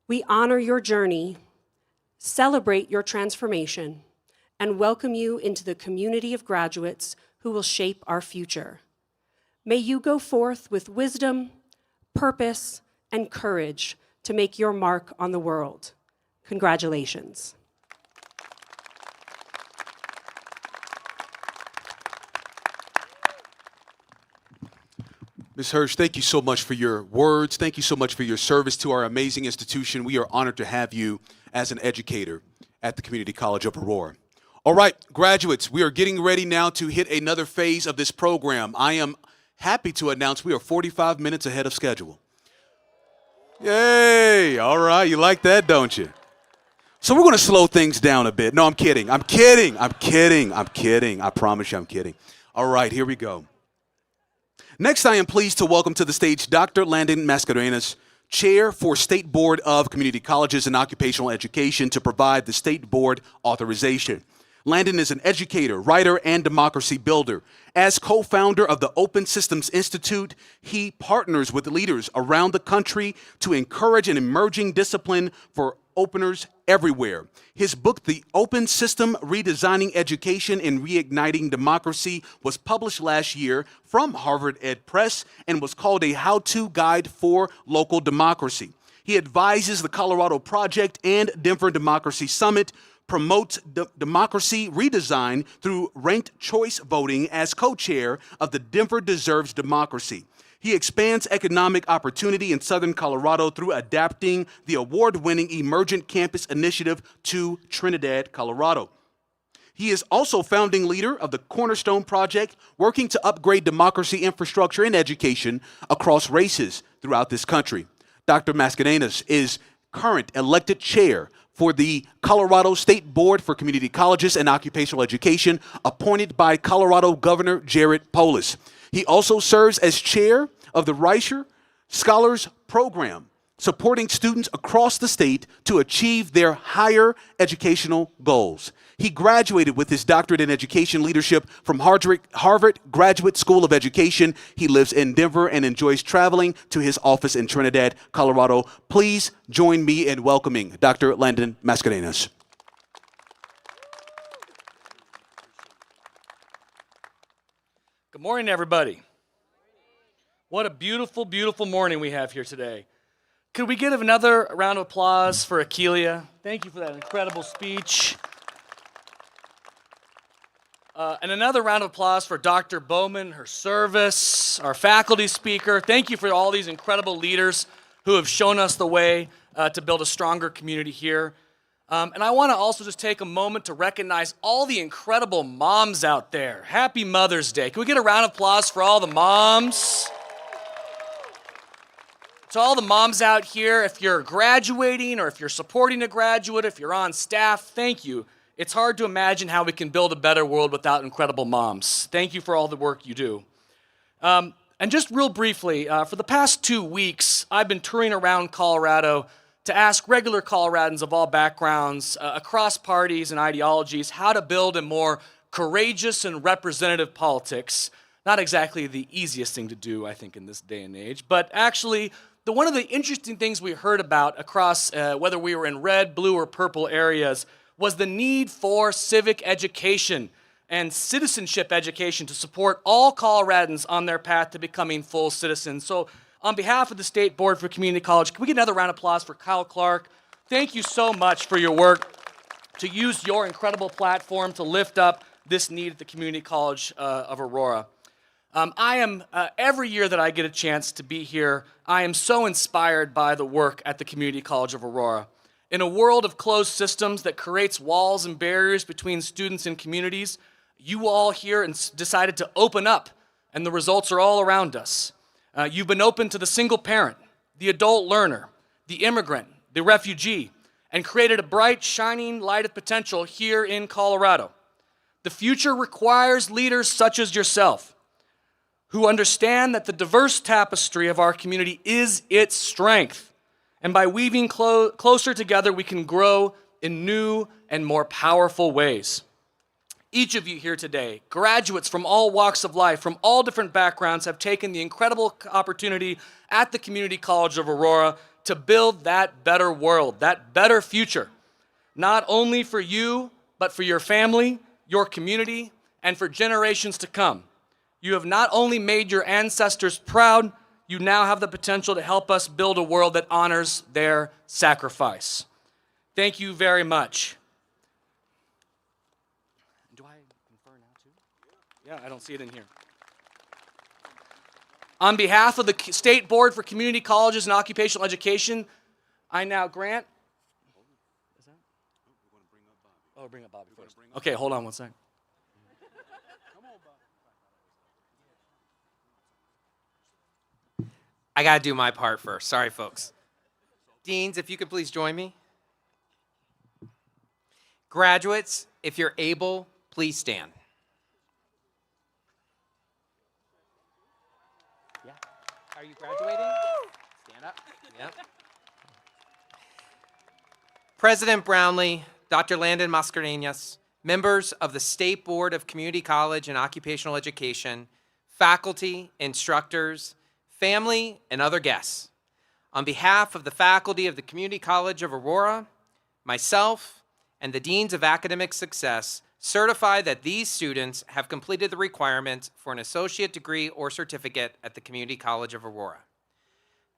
we honor your journey, celebrate your transformation, and welcome you into the community of graduates who will shape our future. May you go forth with wisdom, purpose, and courage to make your mark on the world. Congratulations.
Ms. Hirsch, thank you so much for your words. Thank you so much for your service to our amazing institution. We are honored to have you as an educator at the Community College of Aurora. All right, graduates, we are getting ready now to hit another phase of this program. I am happy to announce we are 45 minutes ahead of schedule. Yay! All right, you like that, don't you? So we're going to slow things down a bit. No, I'm kidding. I'm kidding. I promise you I'm kidding. All right, here we go. Next, I am pleased to welcome to the stage Dr. Landon Mascarenhas, Chair for State Board of Community Colleges and Occupational Education, to provide the State Board authorization. Landon is an educator, writer, and democracy builder. As co-founder of the Open Systems Institute, he partners with leaders around the country to encourage an emerging discipline for openers everywhere. His book, The Open System: Redesigning Education and Reigniting Democracy, was published last year from Harvard Ed Press and was called a how-to guide for local democracy. He advises the Colorado Project and Denver Democracy Summit, promotes democracy redesign through ranked choice voting as co-chair of the Denver Deserves Democracy. He expands economic opportunity in Southern Colorado through adapting the award-winning Emergent Campus Initiative to Trinidad, Colorado. He is also founding leader of the Cornerstone Project, working to upgrade democracy infrastructure and education across races throughout this country. Dr. Mascarenhas is current elected chair for the Colorado State Board for Community Colleges and Occupational Education, appointed by Colorado Governor Jared Polis. He also serves as chair of the Reicher Scholars Program, supporting students across the state to achieve their higher educational goals. He graduated with his doctorate in education leadership from Harvard Graduate School of Education. He lives in Denver and enjoys traveling to his office in Trinidad, Colorado. Please join me in welcoming Dr. Landon Mascarenhas.
Good morning, everybody. What a beautiful, beautiful morning we have here today. Could we give another round of applause for Akeelia? Thank you for that incredible speech. And another round of applause for Dr. Bowman, her service, our faculty speaker. Thank you for all these incredible leaders who have shown us the way to build a stronger community here. And I want to also just take a moment to recognize all the incredible moms out there. Happy Mother's Day. Can we get a round of applause for all the moms? To all the moms out here, if you're graduating or if you're supporting a graduate, if you're on staff, thank you. It's hard to imagine how we can build a better world without incredible moms. Thank you for all the work you do. And just real briefly, for the past 2 weeks, I've been touring around Colorado to ask regular Coloradans of all backgrounds, across parties and ideologies, how to build a more courageous and representative politics. Not exactly the easiest thing to do, I think, in this day and age, but actually, one of the interesting things we heard about across, whether we were in red, blue, or purple areas, was the need for civic education and citizenship education to support all Coloradans on their path to becoming full citizens. So on behalf of the State Board for Community College, can we get another round of applause for Kyle Clark? Thank you so much for your work to use your incredible platform to lift up this need at the Community College of Aurora. I am, every year that I get a chance to be here, I am so inspired by the work at the Community College of Aurora. In a world of closed systems that creates walls and barriers between students and communities, you all here decided to open up, and the results are all around us. You've been open to the single parent, the adult learner, the immigrant, the refugee, and created a bright, shining light of potential here in Colorado. The future requires leaders such as yourself, who understand that the diverse tapestry of our community is its strength. And by weaving closer together, we can grow in new and more powerful ways. Each of you here today, graduates from all walks of life, from all different backgrounds, have taken the incredible opportunity at the Community College of Aurora to build that better world, that better future, not only for you, but for your family, your community, and for generations to come. You have not only made your ancestors proud, you now have the potential to help us build a world that honors their sacrifice. Thank you very much. Do I confer now too? Yeah, I don't see it in here. On behalf of the State Board for Community Colleges and Occupational Education, I now grant. Is that? Oh, bring up Bobby first. Okay, hold on one second.
I got to do my part first. Sorry, folks. Deans, if you could please join me. Graduates, if you're able, please stand. Yeah. Are you graduating? Stand up. Yep. President Brownlee, Dr. Landon Mascareñas, members of the State Board of Community College and Occupational Education, faculty, instructors, family, and other guests. On behalf of the faculty of the Community College of Aurora, myself, and the Deans of Academic Success certify that these students have completed the requirements for an associate degree or certificate at the Community College of Aurora.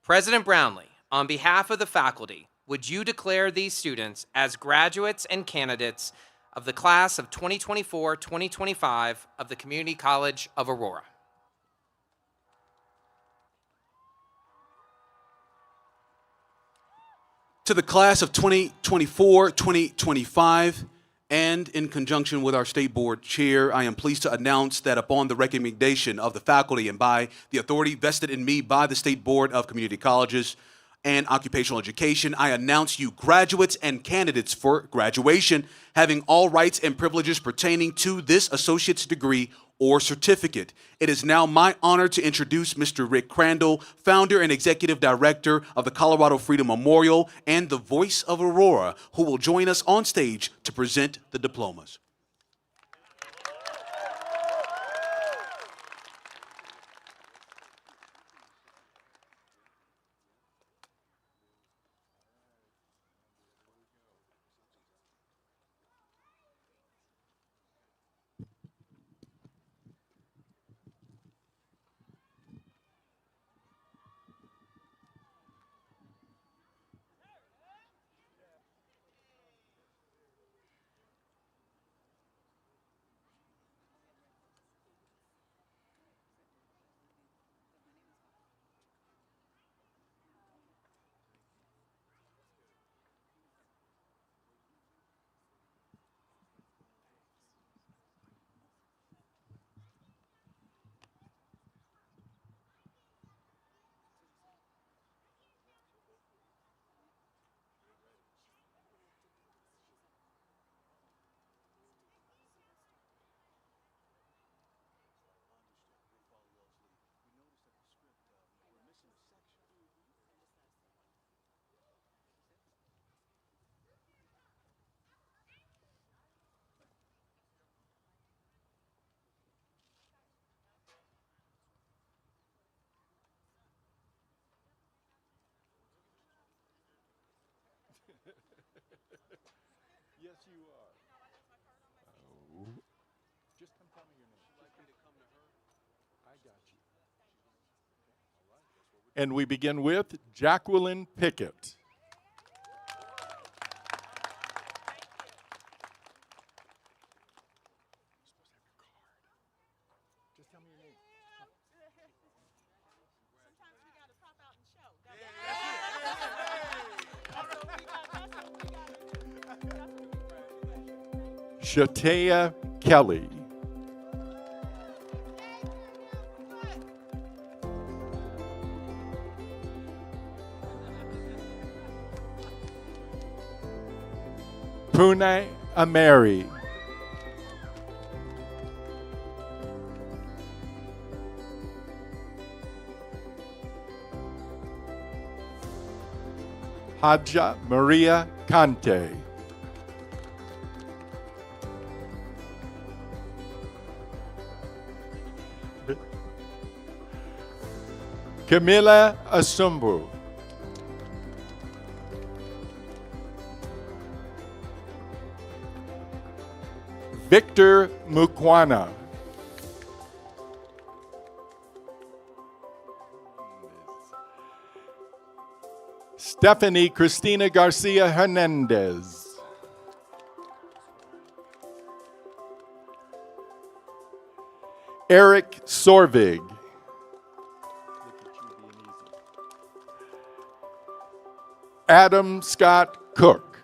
President Brownlee, on behalf of the faculty, would you declare these students as graduates and candidates of the class of 2024-2025 of the Community College of Aurora?
To the class of 2024-2025, and in conjunction with our State Board Chair, I am pleased to announce that upon the recommendation of the faculty and by the authority vested in me by the State Board of Community Colleges and Occupational Education, I announce you graduates and candidates for graduation, having all rights and privileges pertaining to this associate's degree or certificate. It is now my honor to introduce Mr. Rick Crandall, founder and executive director of the Colorado Freedom Memorial and the Voice of Aurora, who will join us on stage to present the diplomas.
Yes, you are. Oh. Just come tell me your name. Would you like me to come to her? I got you. All right, that's what we're doing. And we begin with Jacqueline Pickett. Just tell me your name.
Sometimes we got to pop out and show.
Shatea Kelly. Pune Ameri. Hadja Maria Conte. Camila Asumbu. Victor Mukwana. Stephanie Cristina Garcia Hernandez. Eric Sorvig. Adam Scott Cook.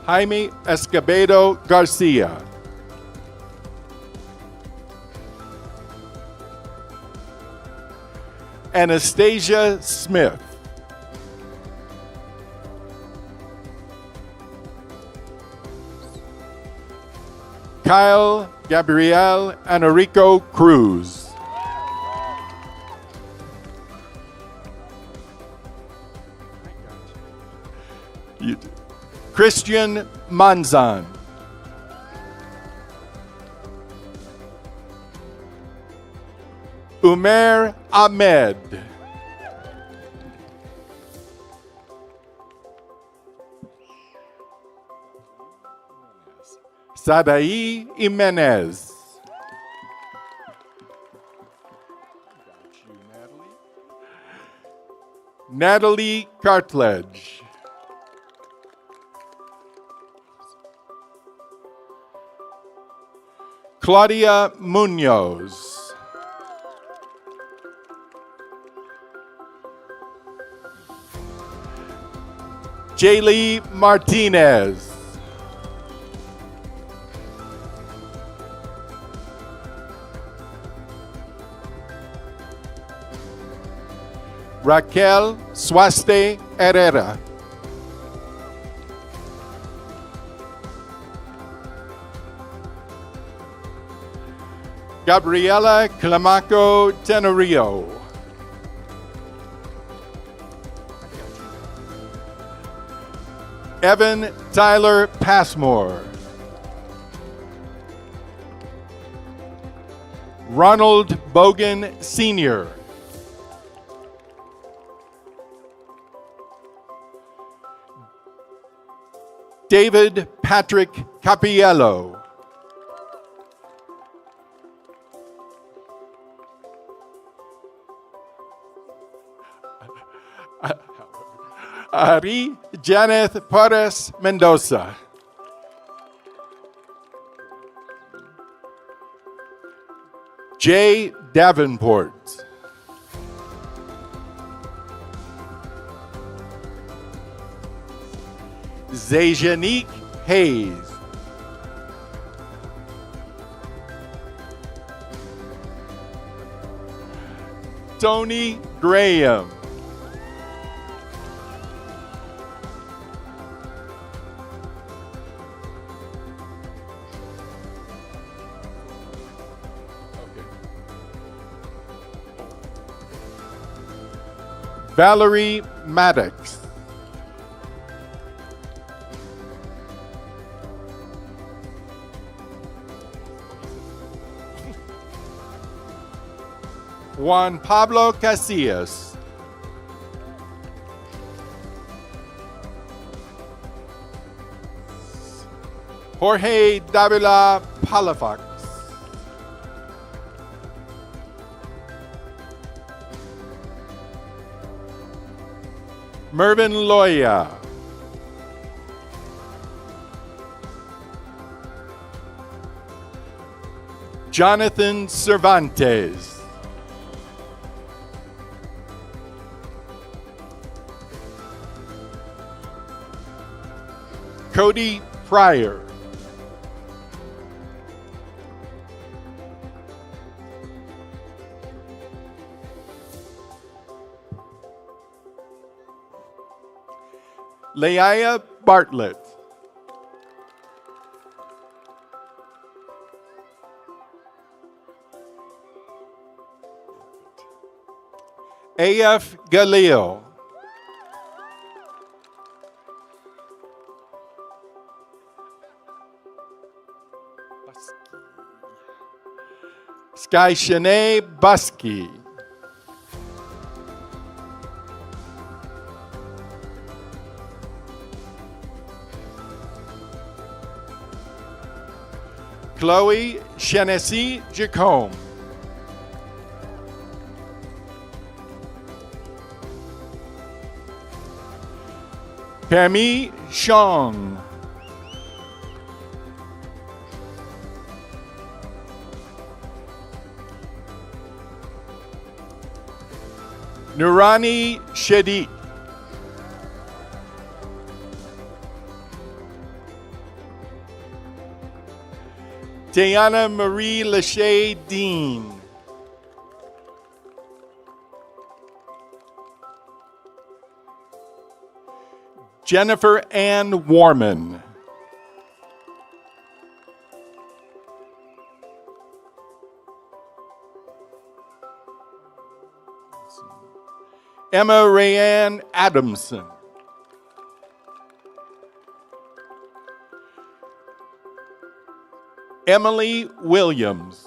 Jaime Escobedo Garcia. Anastasia Smith. Kyle Gabriel Enrico Cruz. Christian Manzan. Umer Ahmed. Sadai Jimenez. Natalie Cartledge. Claudia Munoz. Jaylee Martinez. Raquel Suaste Herrera. Gabriela Clamaco Tenorio. Evan Tyler Passmore. Ronald Bogan Sr. David Patrick Capiello. Ari Janeth Perez Mendoza. Jay Davenport. Zayjanique Hayes. Tony Graham. Valerie Maddox. Juan Pablo Casillas. Jorge Davila Palafox. Mervyn Loya. Jonathan Cervantes. Cody Pryor. Leia Bartlett. A.F. Galil. Skyshane Busky. Chloe Shenesi Jacome. Pammy Shong. Nurani Shedid. Diana Marie Lachey Dean. Jennifer Ann Warman. Emma Rayanne Adamson. Emily Williams.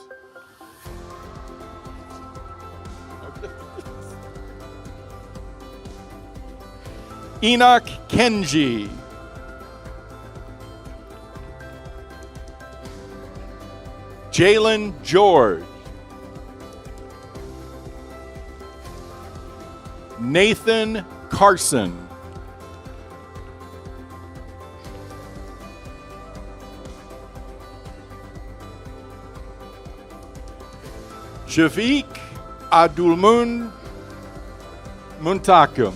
Enoch Kenji. Jalen George. Nathan Carson. Shafiq Abdulmun Muntakum.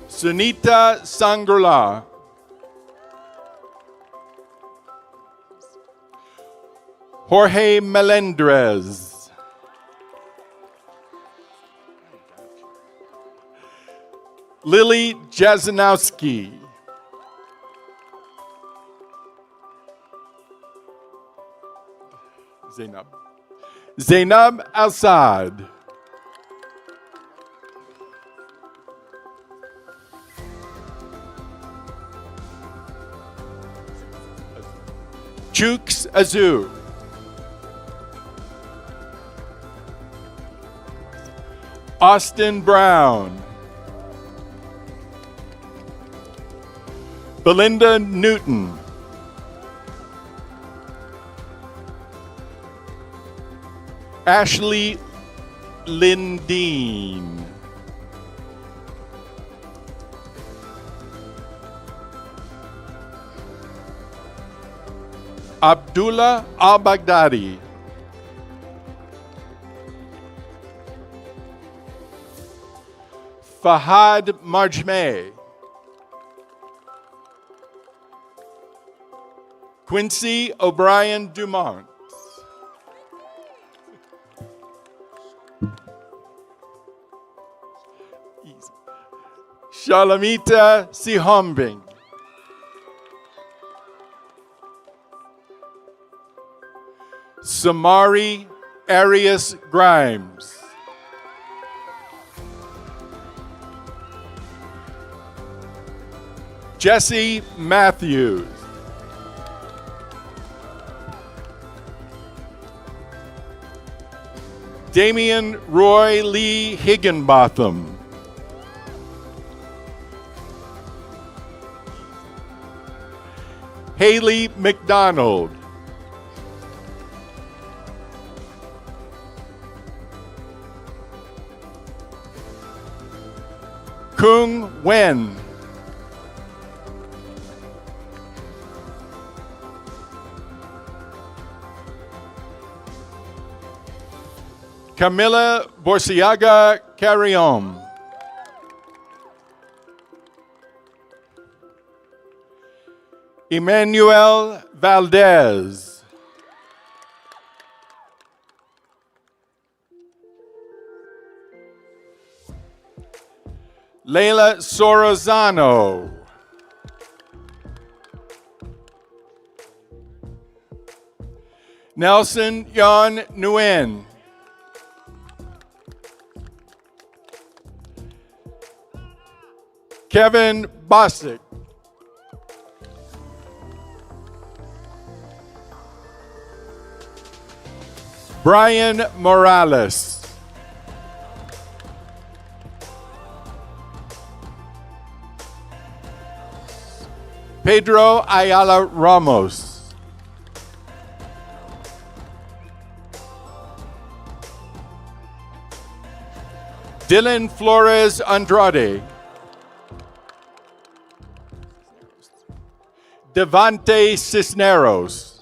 Sunita Sangrala. Jorge Melendrez. Lily Jazanowski. Zainab Al-Sad. Chooks Azu. Austin Brown. Belinda Newton. Ashley Lindeen. Abdullah Al-Baghdadi. Fahad Marjmeh. Quincy O'Brien Dumont. Shalamita Sihombing. Samari Arias Grimes. Jesse Matthews. Damian Roy Lee Higginbotham. Haley McDonald. Kung Wen. Camila Borsiaga Carrion. Emmanuel Valdez. Leila Sorozano. Nelson Yon Nguyen. Kevin Bosick. Brian Morales. Pedro Ayala Ramos. Dylan Flores Andrade. Devante Cisneros.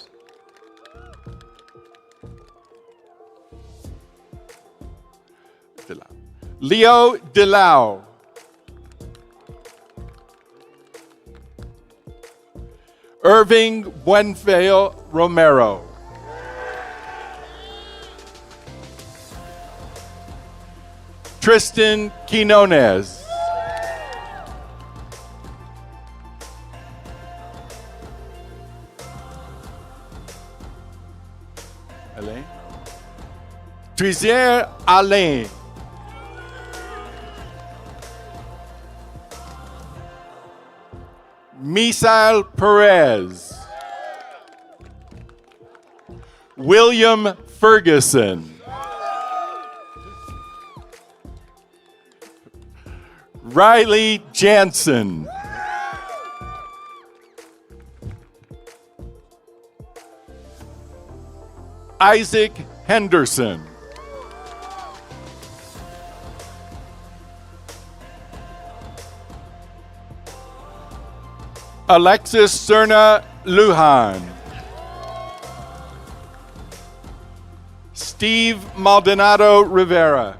Leo Delau. Irving Buenfeo Romero. Tristan Quinones. Alain. Trizier Alain. Misael Perez. William Ferguson. Riley Jansen. Isaac Henderson. Alexis Serna Lujan. Steve Maldonado Rivera.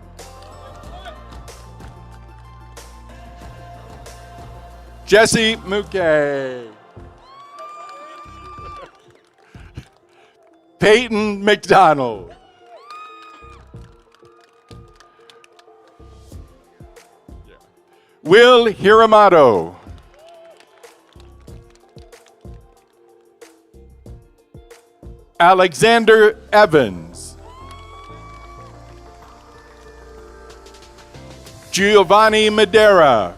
Jesse Muke. Peyton McDonald. Will Hiramato. Alexander Evans. Giovanni Madera.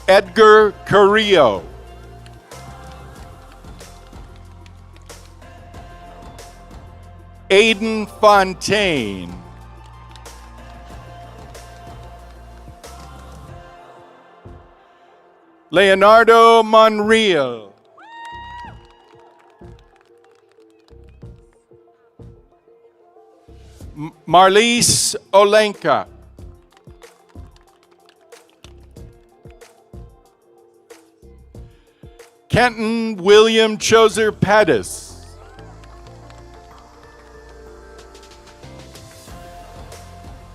Edgar Carrillo. Aiden Fontaine. Leonardo Monreal. Marlise Olenka. Kenton William Choser Pettis.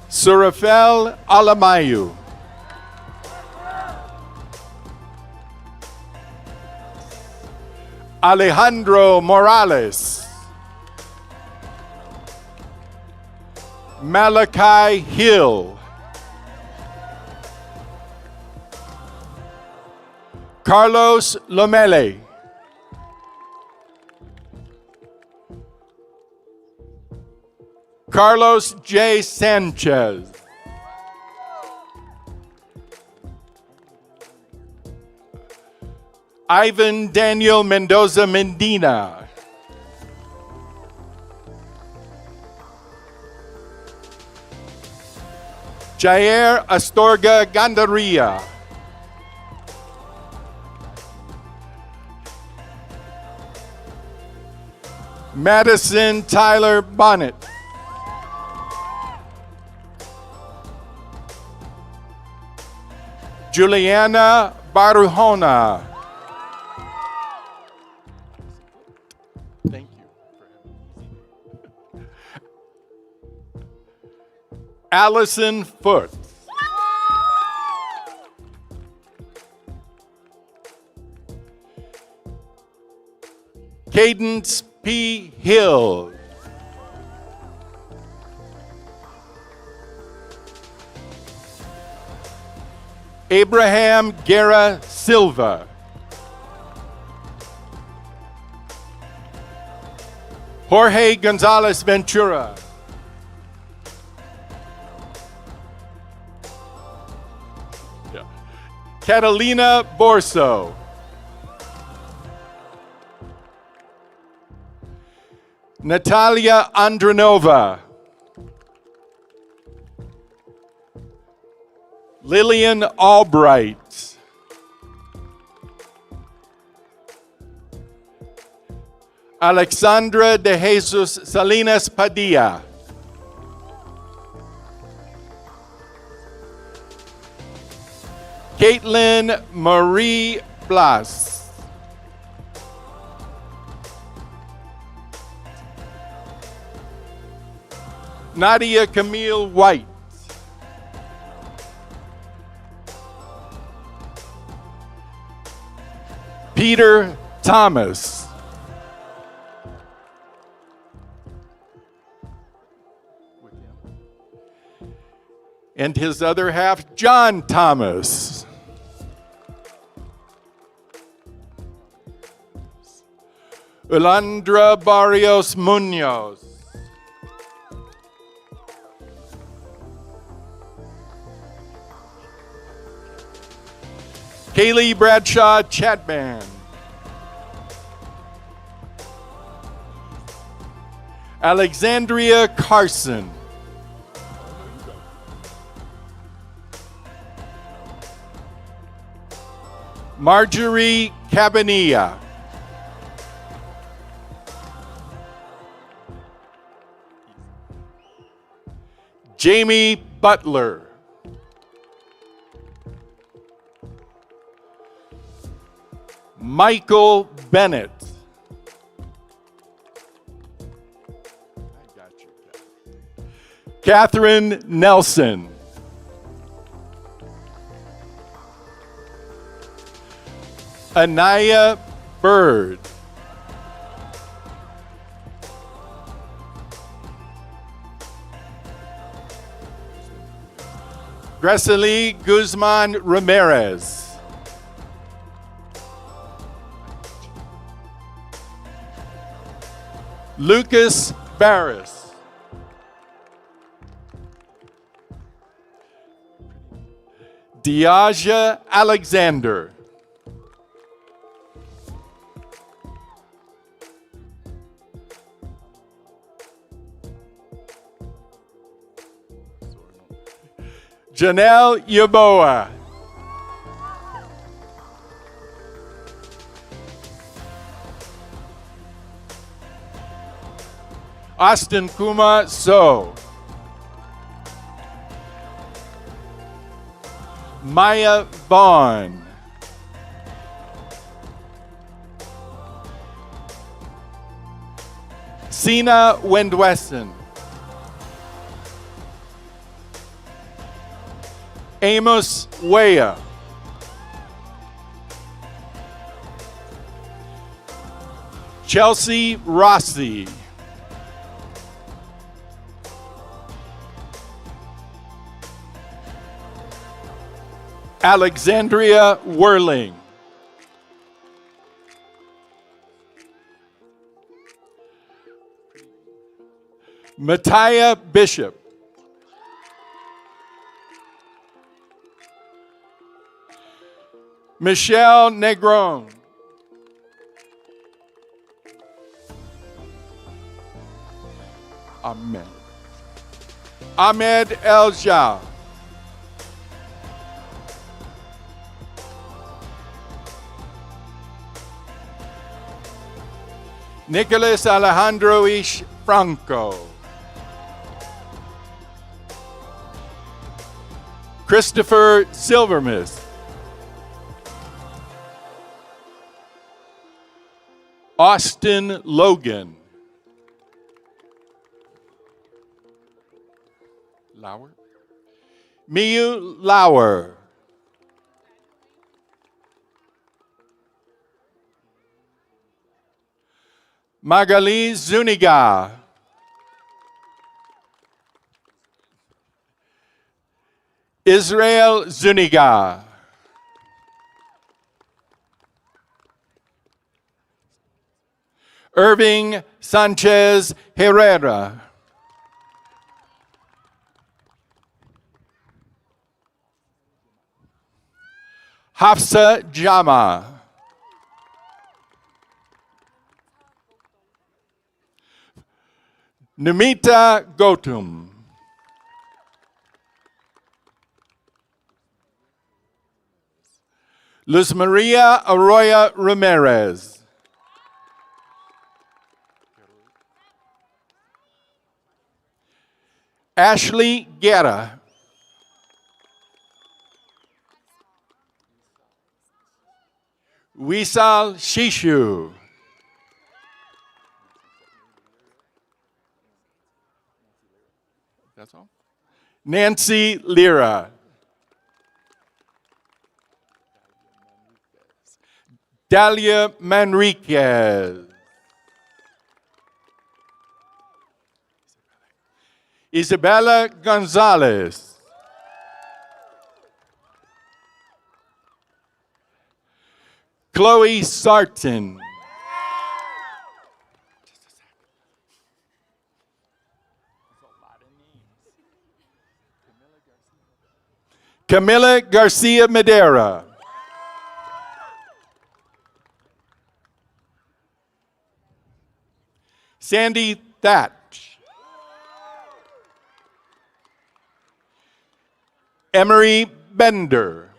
Surafel Alamayu. Alejandro Morales. Malachi Hill. Carlos Lomele. Carlos J. Sanchez. Ivan Daniel Mendoza Mendina. Jair Astorga Gandaria. Madison Tyler Bonnet. Juliana Barujona. Thank you. Allison Foote. Cadence P. Hill. Abraham Guerra Silva. Jorge Gonzalez Ventura. Yeah. Catalina Borso. Natalia Andronova. Lillian Albright. Alexandra de Jesus Salinas Padilla. Caitlin Marie Blas. Nadia Camille White. Peter Thomas. And his other half, John Thomas. Ulandra Barrios Munoz. Kaylee Bradshaw Chatman. Alexandria Carson. Marjorie Cabanilla. Jamie Butler. Michael Bennett. I got you. Catherine Nelson. Anaya Bird. Graciela Guzman Ramirez. Lucas Barris. Diaja Alexander. Janelle Yaboa. Austin Kuma So. Maya Vaughn. Sina Wendwesson. Amos Weah. Chelsea Rossi. Alexandria Whirling. Mattia Bishop. Michelle Negron. Amen. Ahmed El-Jah. Nicholas Alejandro Ish Franco. Christopher Silvermist. Austin Logan. Lauer. Miu Lauer. Magali Zuniga. Israel Zuniga. Irving Sanchez Herrera. Hafsa Jama. Namita Gautam. Luz Maria Arroyo Ramirez. Ashley Guerra. Wisal Shishu. That's all. Nancy Lira. Dalia Manriquez. Isabella Gonzalez. Chloe Sarton. Camila Garcia Madera. Sandy Thatch. Emery Bender.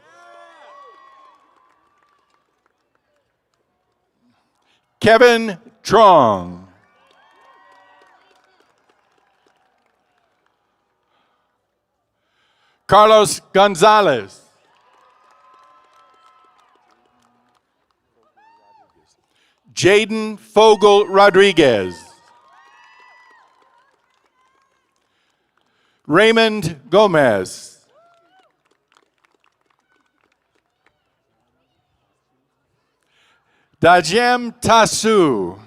Kevin Trong. Carlos Gonzalez. Jaden Fogel Rodriguez. Raymond Gomez. Dajem Tasu.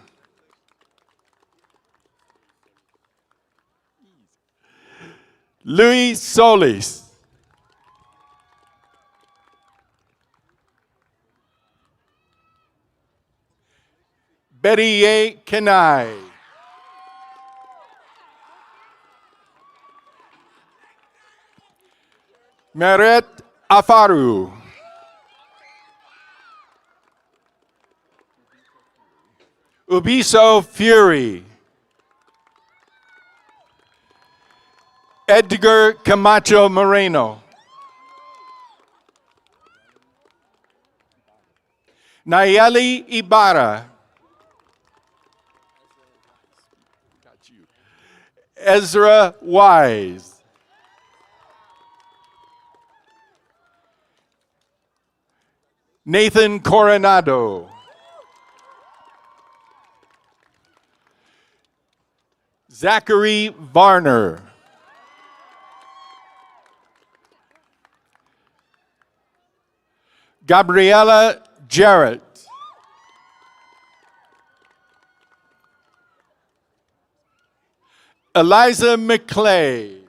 Louis Solis. Betty Ye Kenai. Meret Afaru. Ubiso Fury. Edgar Camacho Moreno. Nayeli Ibarra. Ezra Wise. Nathan Coronado. Zachary Varner. Gabriella Jarrett. Eliza McClay.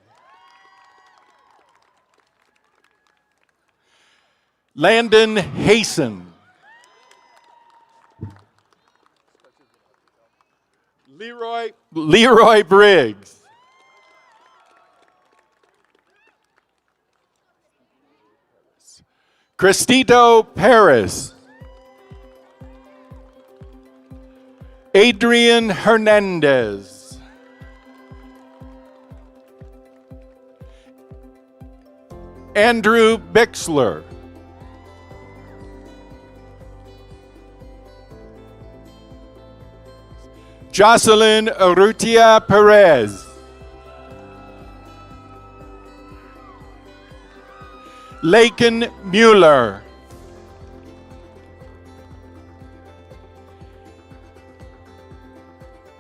Landon Hasten. Leroy Briggs. Cristito Paris. Adrian Hernandez. Andrew Bixler. Jocelyn Urrutia Perez. Laken Mueller.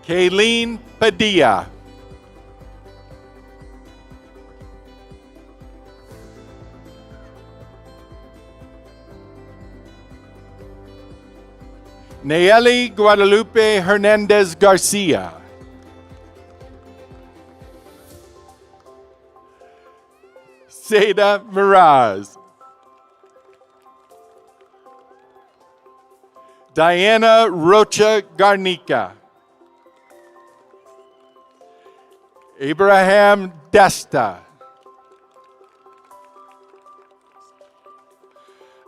Kayleen Padilla. Nayeli Guadalupe Hernandez Garcia. Seda Miraz. Diana Rocha Garnica. Abraham Desta.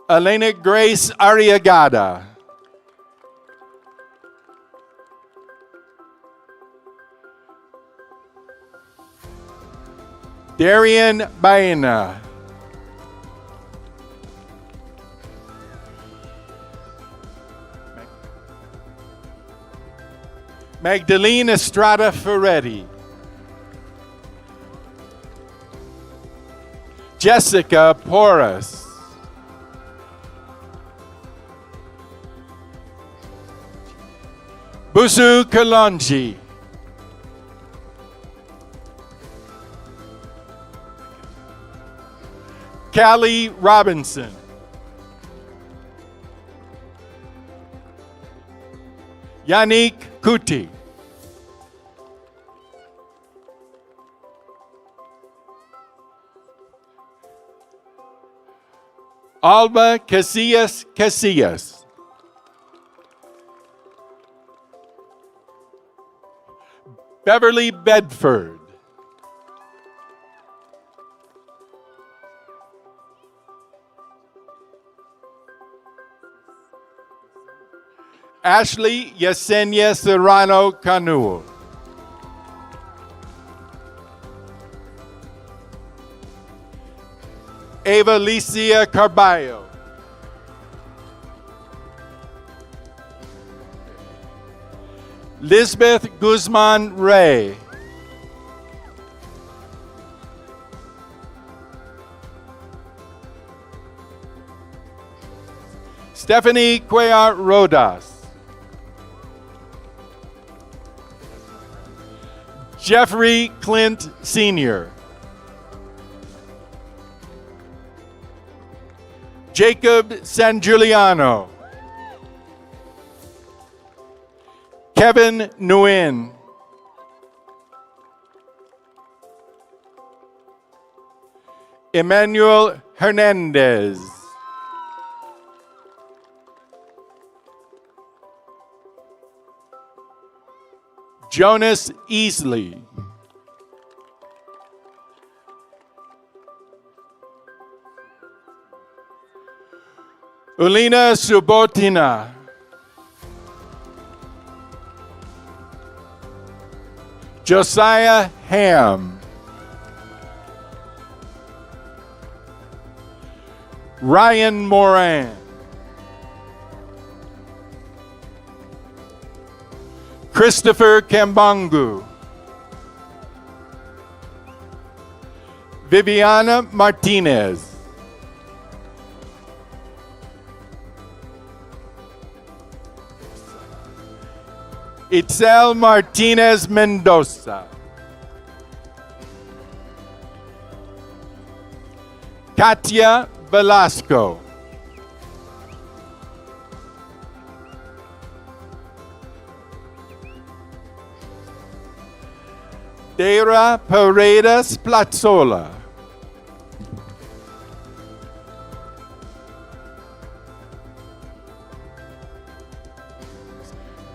Elena Grace Arriagada. Darian Baena. Magdalene Estrada Ferretti. Jessica Porras. Busu Kalonji. Callie Robinson. Yannick Kuti. Alba Casillas. Beverly Bedford. Ashley Yesenia Serrano Canul. Ava Licia Carballo. Lisbeth Guzman Ray. Stephanie Cuellar Rodas. Jeffrey Clint Sr. Jacob San Giuliano. Kevin Nguyen. Emmanuel Hernandez. Jonas Easley. Ulina Subotina. Josiah Ham. Ryan Moran. Christopher Kambangu. Viviana Martinez. Itzel Martinez Mendoza. Katia Velasco. Deira Paredes Platzola.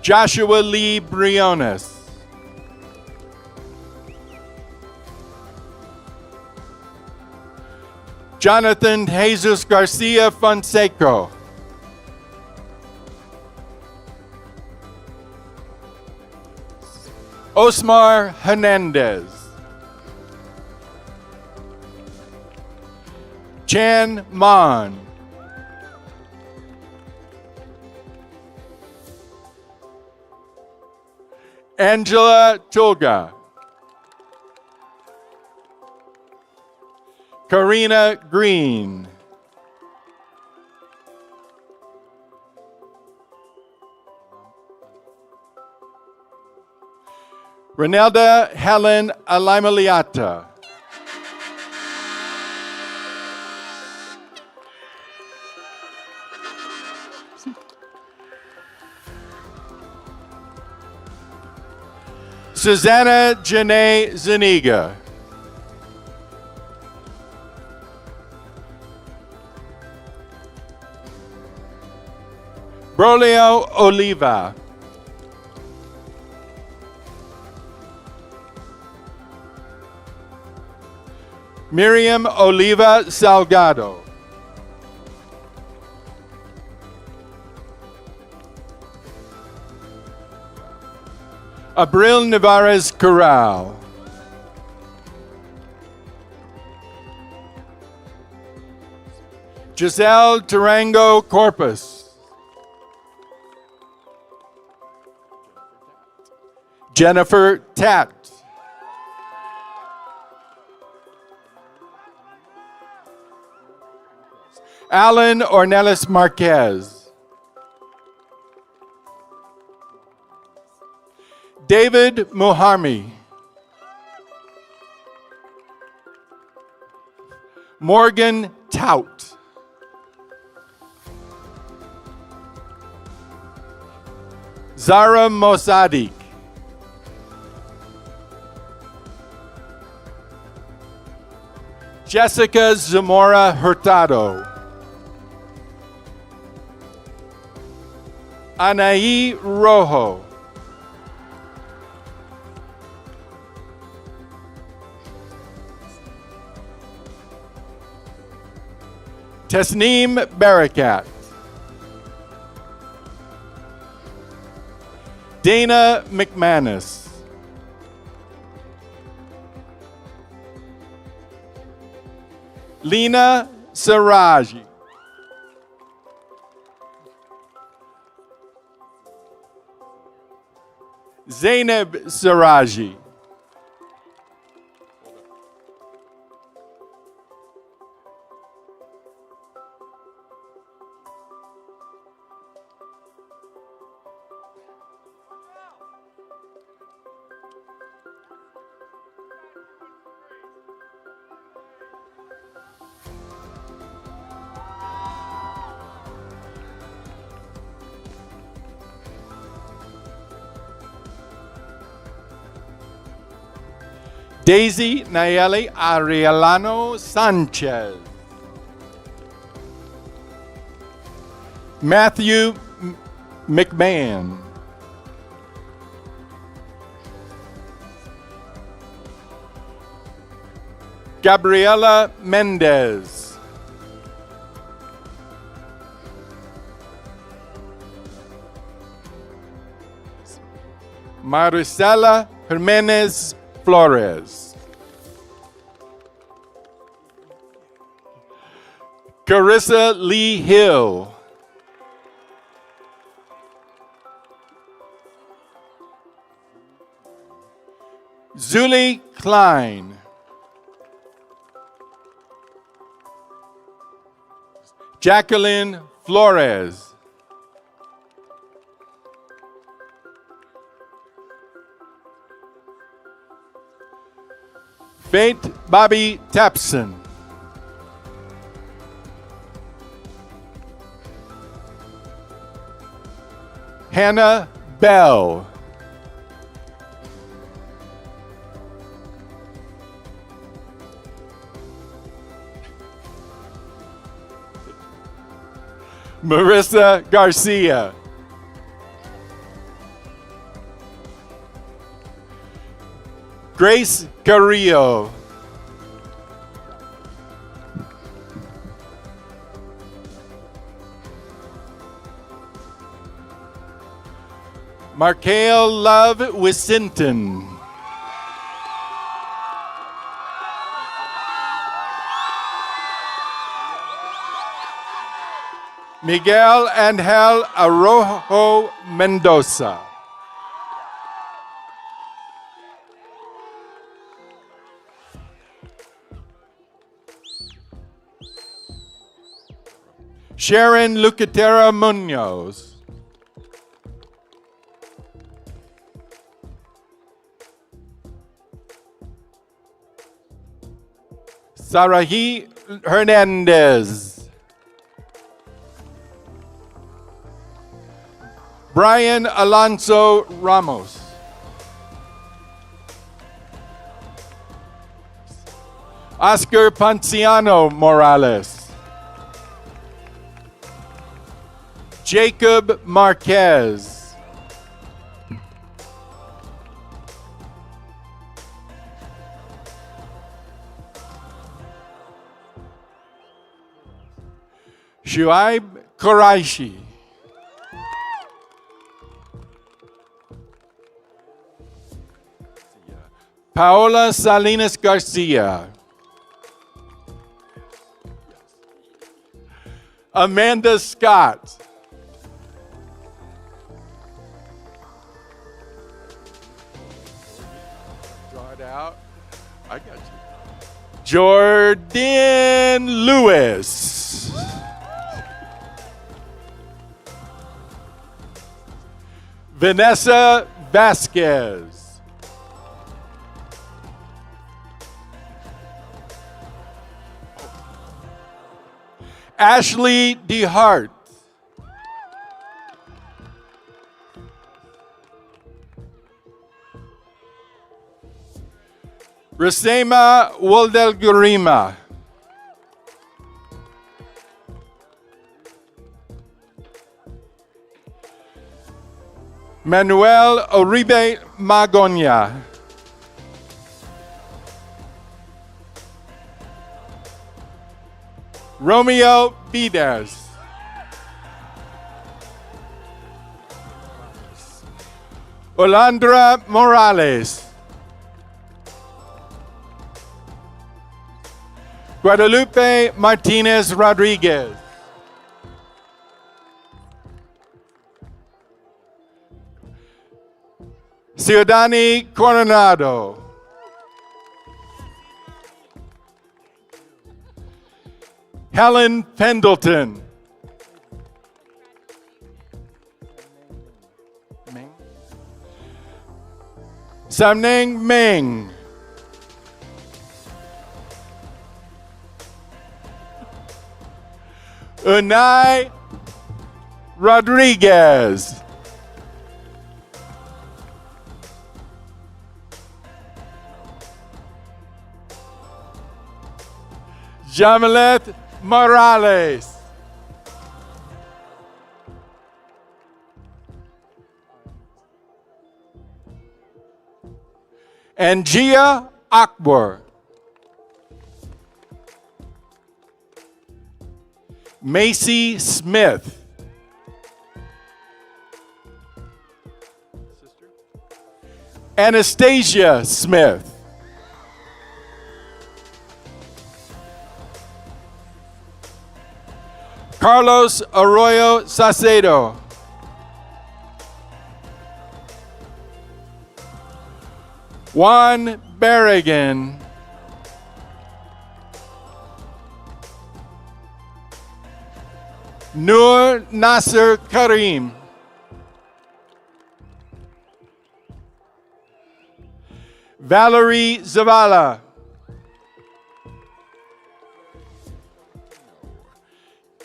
Joshua Lee Briones. Jonathan Jesus Garcia Fonseca. Osmar Hernandez. Chan Mon. Angela Tulga. Karina Green. Renelda Helen Alimaliata. Susanna Janae Zuniga. Brolio Oliva. Miriam Oliva Salgado. Abril Navarez Corral. Giselle Tarango Corpus. Jennifer Tat. Alan Ornelas Marquez. David Muharmi. Morgan Tout. Zara Mosadiq. Jessica Zamora Hurtado. Anaí Rojo. Tasneem Barakat. Dana McManus. Lena Saraji. Zainab Saraji. Daisy Nayeli Arielano Sanchez. Matthew McMahon. Gabriela Mendez. Maricela Jimenez Flores. Carissa Lee Hill. Zuli Klein. Jacqueline Flores. Faith Bobby Tapson. Hannah Bell. Marissa Garcia. Grace Carrillo. Markael Love Wissinton. Miguel Angel Arrojo Mendoza. Sharon Lucatera Munoz. Sarahi Hernandez. Brian Alonso Ramos. Oscar Ponciano Morales. Jacob Marquez. Shuaib Quraishi. Paola Salinas Garcia. Amanda Scott. Draw it out. I got you. Jordan Lewis. Vanessa Vasquez. Ashley DeHart. Rasema Waldelgurima. Manuel Oribe Magonia. Romeo Vides. Olandra Morales. Guadalupe Martinez Rodriguez. Ciudadani Coronado. Helen Pendleton. Samnang Meng. Unai Rodriguez. Jamalet Morales. And Gia Akbar. Macy Smith. Anastasia Smith. Carlos Arroyo Sacedo. Juan Berrigan. Noor Nasser Karim. Valerie Zavala.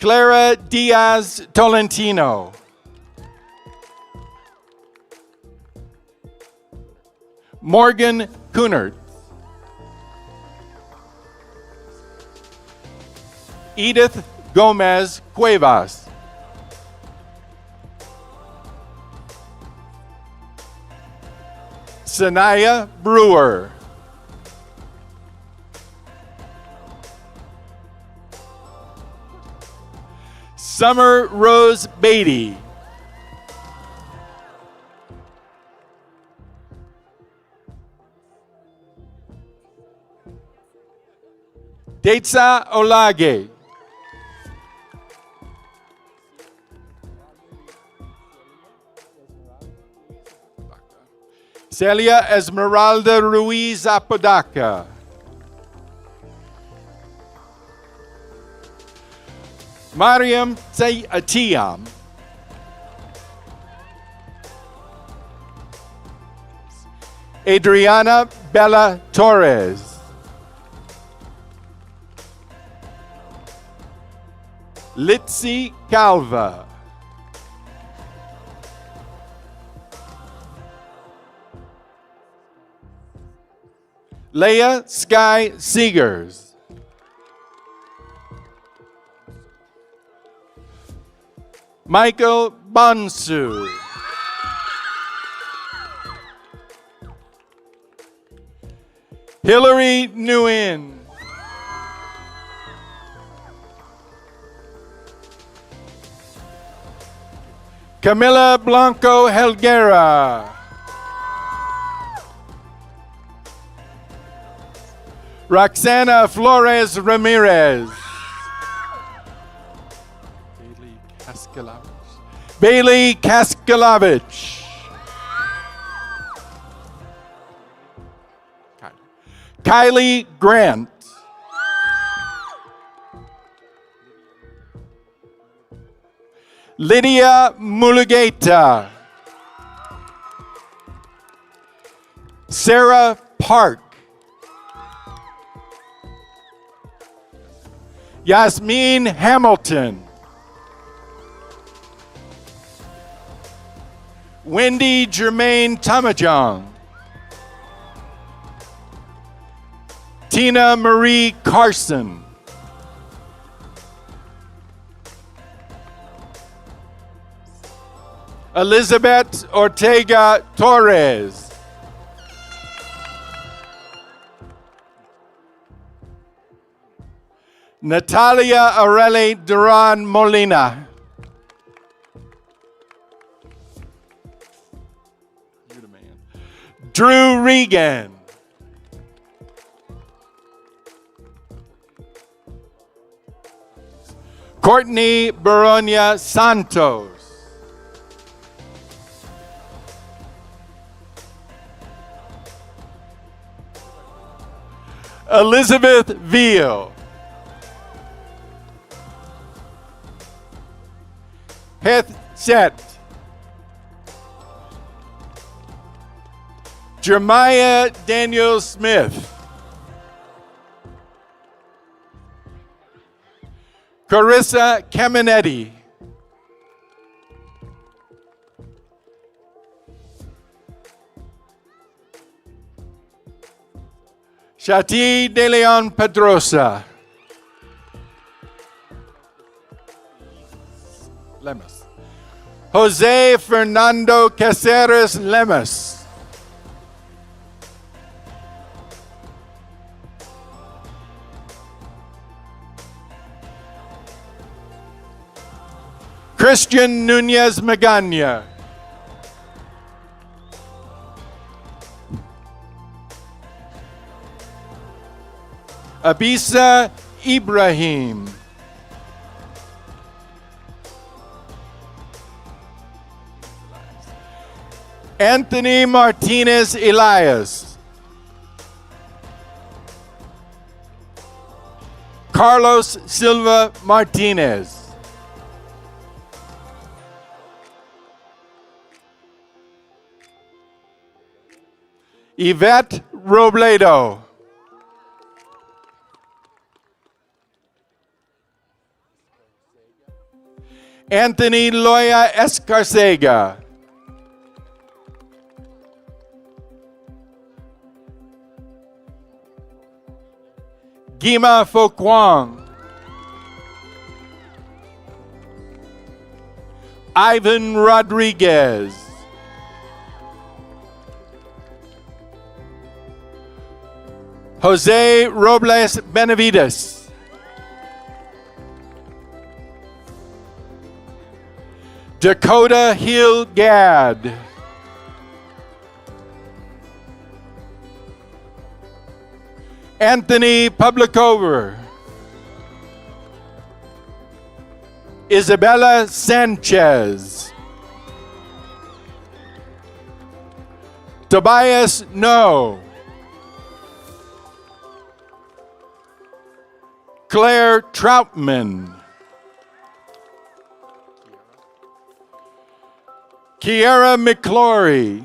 Clara Diaz Tolentino. Morgan Kunert. Edith Gomez Cuevas. Sanaya Brewer. Summer Rose Beatty. Detsa Olage. Celia Esmeralda Ruiz Apodaca. Mariam Atiam. Adriana Bella Torres. Litzy Calva. Leah Sky Seegers. Michael Bonsu. Hillary Nguyen. Camila Blanco Helguera. Roxana Flores Ramirez. Bailey Kaskalovich. Kylie Grant. Lydia Mulugeta. Sarah Park. Yasmin Hamilton. Wendy Germaine Tamajong. Tina Marie Carson. Elizabeth Ortega Torres. Natalia Areli Duran Molina. You're the man. Drew Regan. Courtney Baronia Santos. Elizabeth Veal. Heth Set. Jeremiah Daniel Smith. Carissa Caminetti. Shati De Leon Pedrosa. Lemus. Jose Fernando Caceres Lemus. Christian Nunez Magana. Abisa Ibrahim. Anthony Martinez Elias. Carlos Silva Martinez. Yvette Robledo. Anthony Loya Escarcega. Gima Fokwang. Ivan Rodriguez. Jose Robles Benavides. Dakota Hill Gadd. Anthony Publicover. Isabella Sanchez. Tobias No. Claire Troutman. Kiara McClory.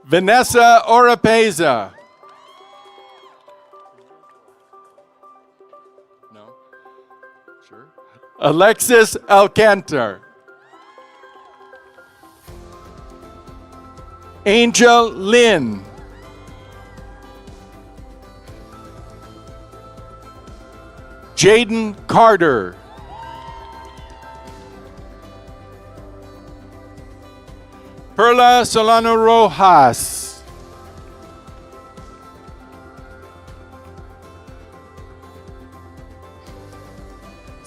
Vanessa Oropeza. No? Sure. Alexis Alcantar. Angel Lynn. Jaden Carter. Perla Solano Rojas.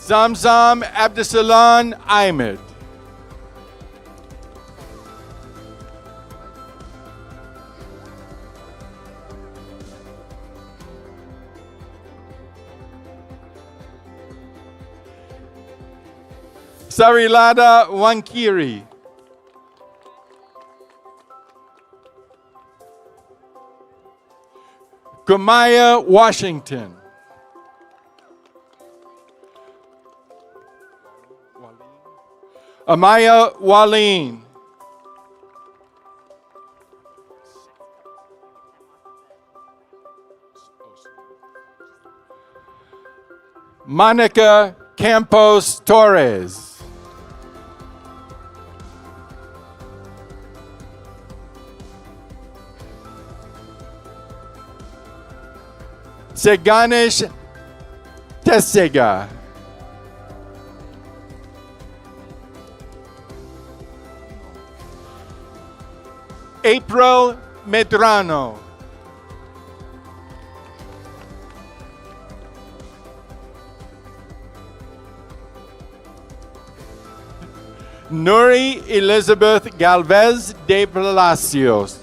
Zamzam Abdesalan Ahmed. Sarilada Wankiri. Kumaya Washington. Amaya Waleen. Monica Campos Torres. Seganish Tessega. April Medrano. Nuri Elizabeth Galvez de Palacios.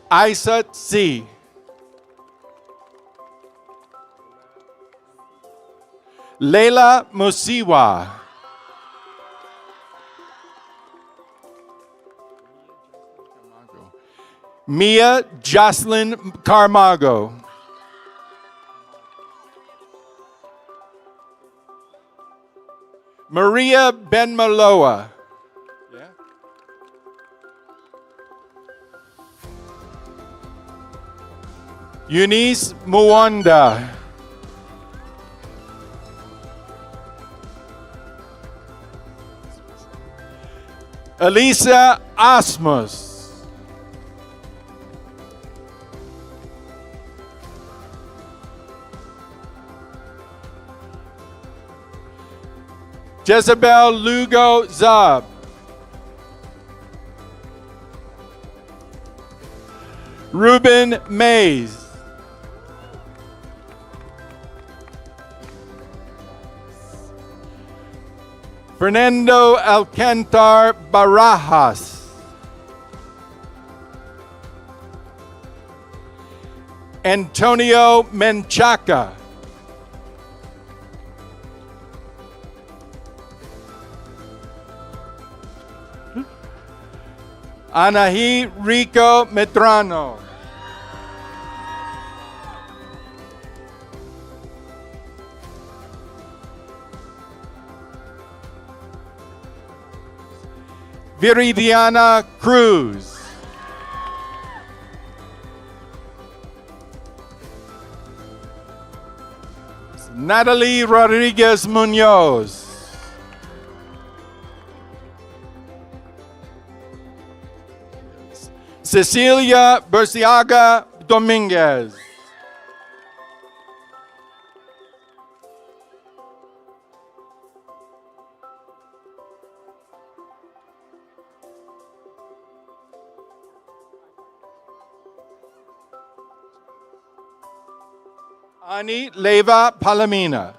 Isat C. Leila Musiwa. Mia Jocelyn Carmago. Maria Benmaloa. Yeah. Eunice Muwanda. Elisa Asmus. Jezebel Lugo Zab. Ruben Mays. Fernando Alcantar Barajas. Antonio Menchaca. Anahi Rico Medrano. Viridiana Cruz. Natalie Rodriguez Munoz. Cecilia Berciaga Dominguez. Ani Leva Palomina.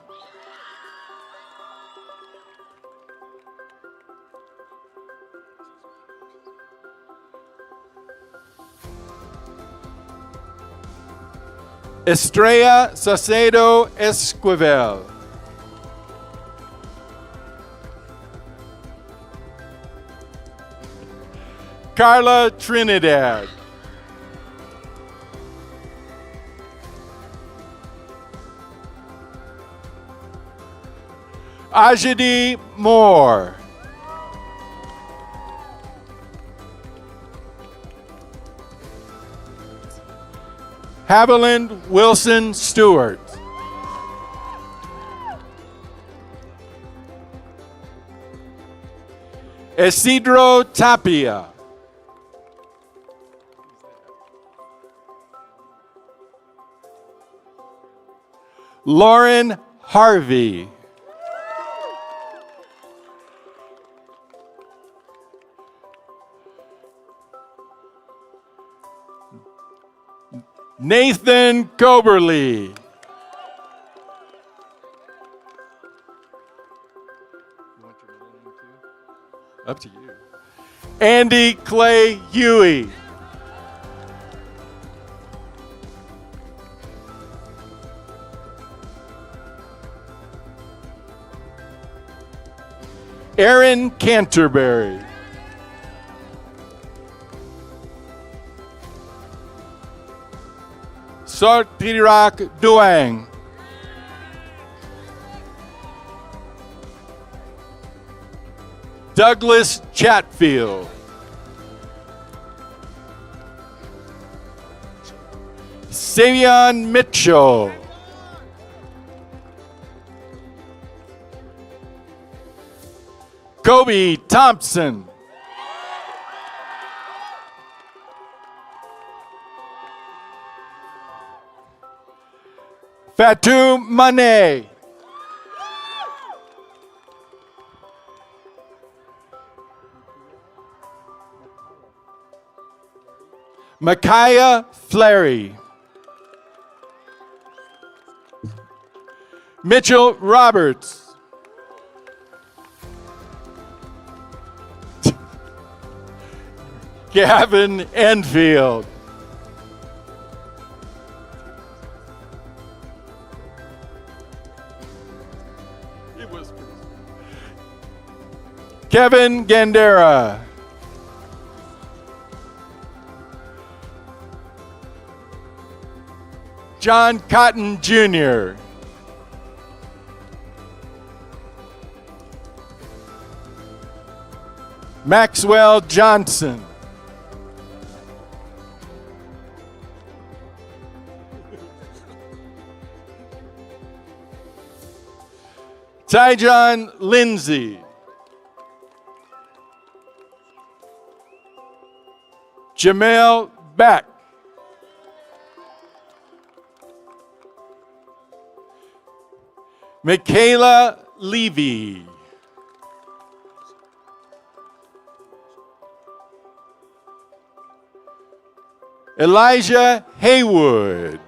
Estrella Sacedo Esquivel. Carla Trinidad. Ajadi Moore. Haviland Wilson Stewart. Isidro Tapia. Lauren Harvey. Nathan Coberly. Up to you. Andy Clay Huey. Aaron Canterbury. Sartirak Duang. Douglas Chatfield. Savion Mitchell. Kobe Thompson. Fatou Mane. Micaiah Fleury. Mitchell Roberts. Gavin Enfield. Kevin Gandera. John Cotton Jr. Maxwell Johnson. Tyjon Lindsay. Jamel Beck. Michaela Levy. Elijah Haywood.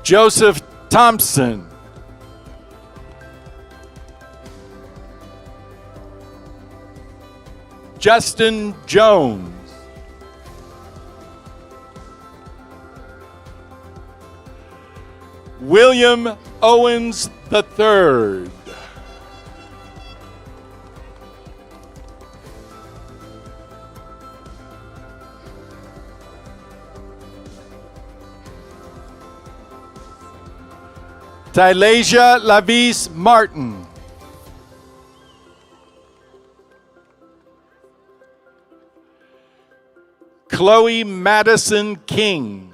Joseph Thompson. Justin Jones. William Owens III. Tylasia Lavis Martin. Chloe Madison King.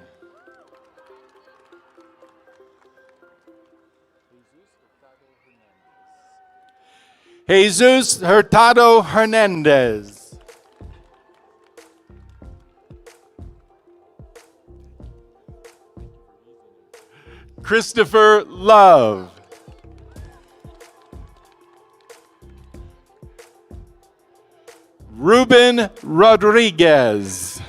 Jesus Hurtado Hernandez. Christopher Love. Ruben Rodriguez.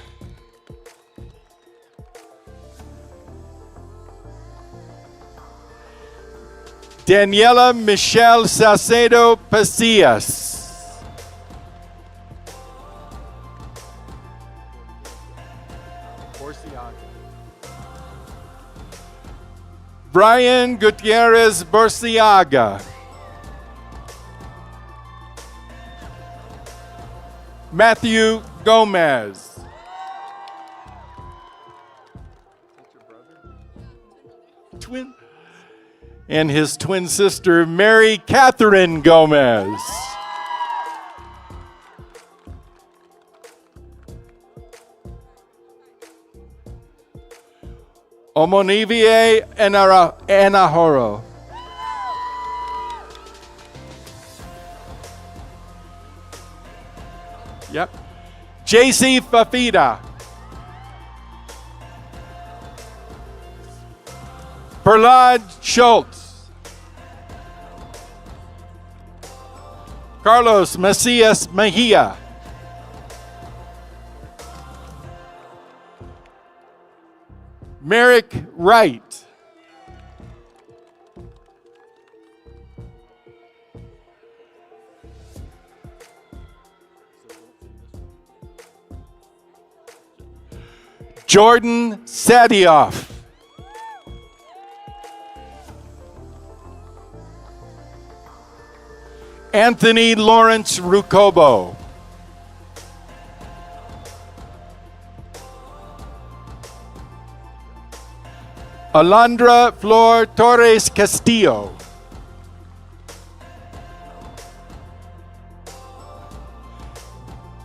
Daniela Michelle Salcedo Pasillas. Brian Gutierrez Burciaga. Matthew Gomez. Twin. And his twin sister, Mary Catherine Gomez. Omonivie Anahoro. Yep. JC Fafida. Perlad Schultz. Carlos Macias Mejia. Merrick Wright. Jordan Sadioff. Anthony Lawrence Rucobo. Alondra Flor Torres Castillo.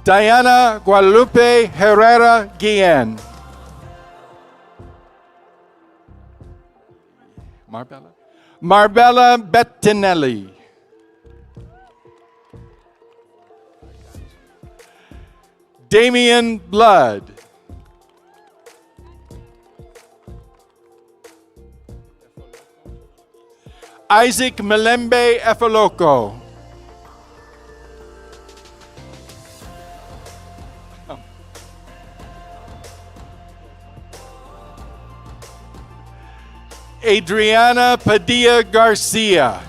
Diana Guadalupe Herrera Guillen. Marbella Bettinelli. Damian Blood. Isaac Melembe Efoloco. Adriana Padilla Garcia.